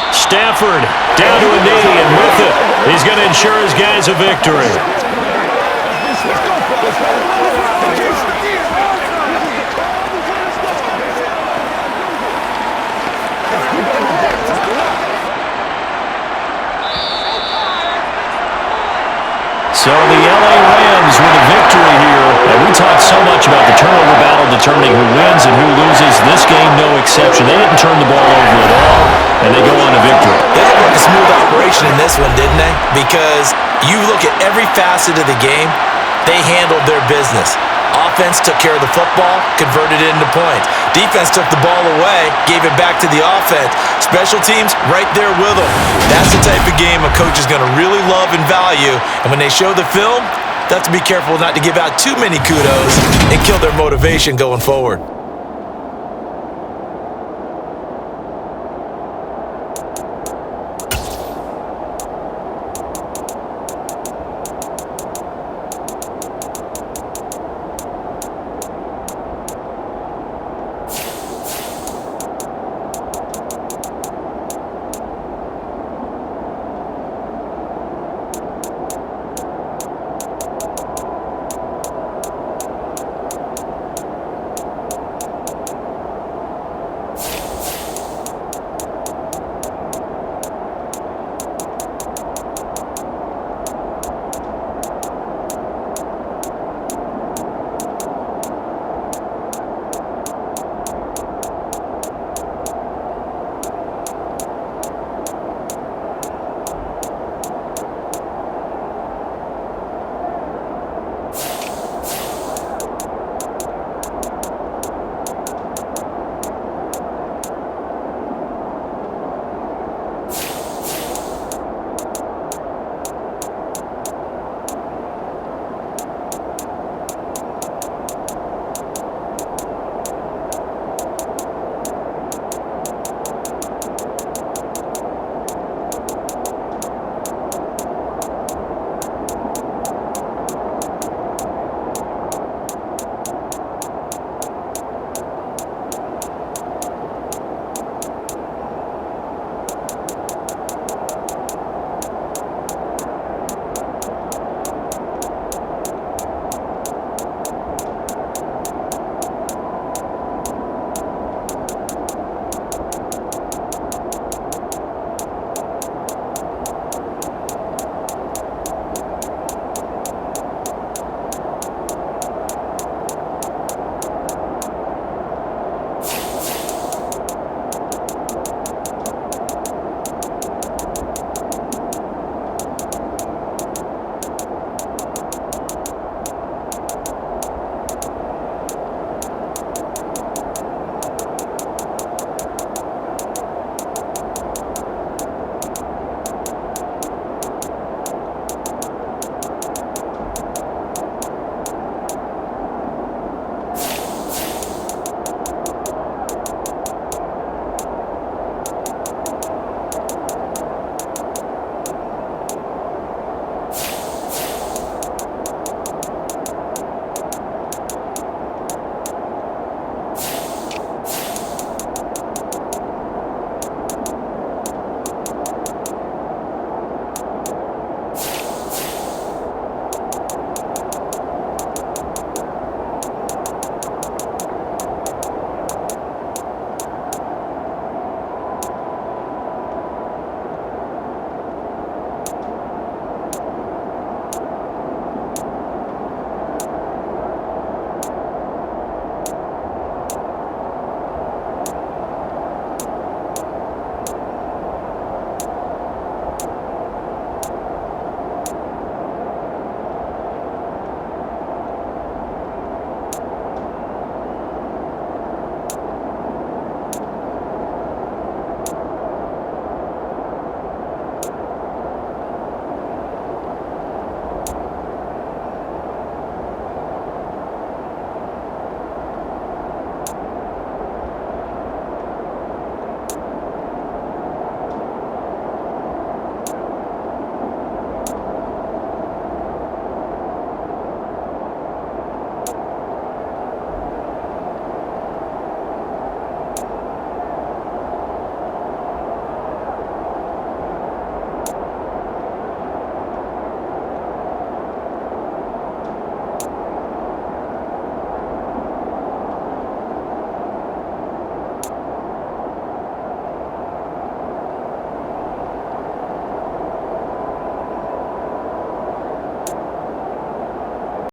Stafford down to a knee, and with it, he's going to ensure his guys a victory. So the LA Rams with a victory here. And we talked so much about the turnover battle determining who wins and who loses. This game, no exception. They didn't turn the ball over at all, and they go on to victory.
They looked like a smooth operation in this one, didn't they? Because you look at every facet of the game, they handled their business. Offense took care of the football, converted it into points. Defense took the ball away, gave it back to the offense. Special teams, right there with them. That's the type of game a coach is going to really love and value. And when they show the film, they have to be careful not to give out too many kudos and kill their motivation going forward.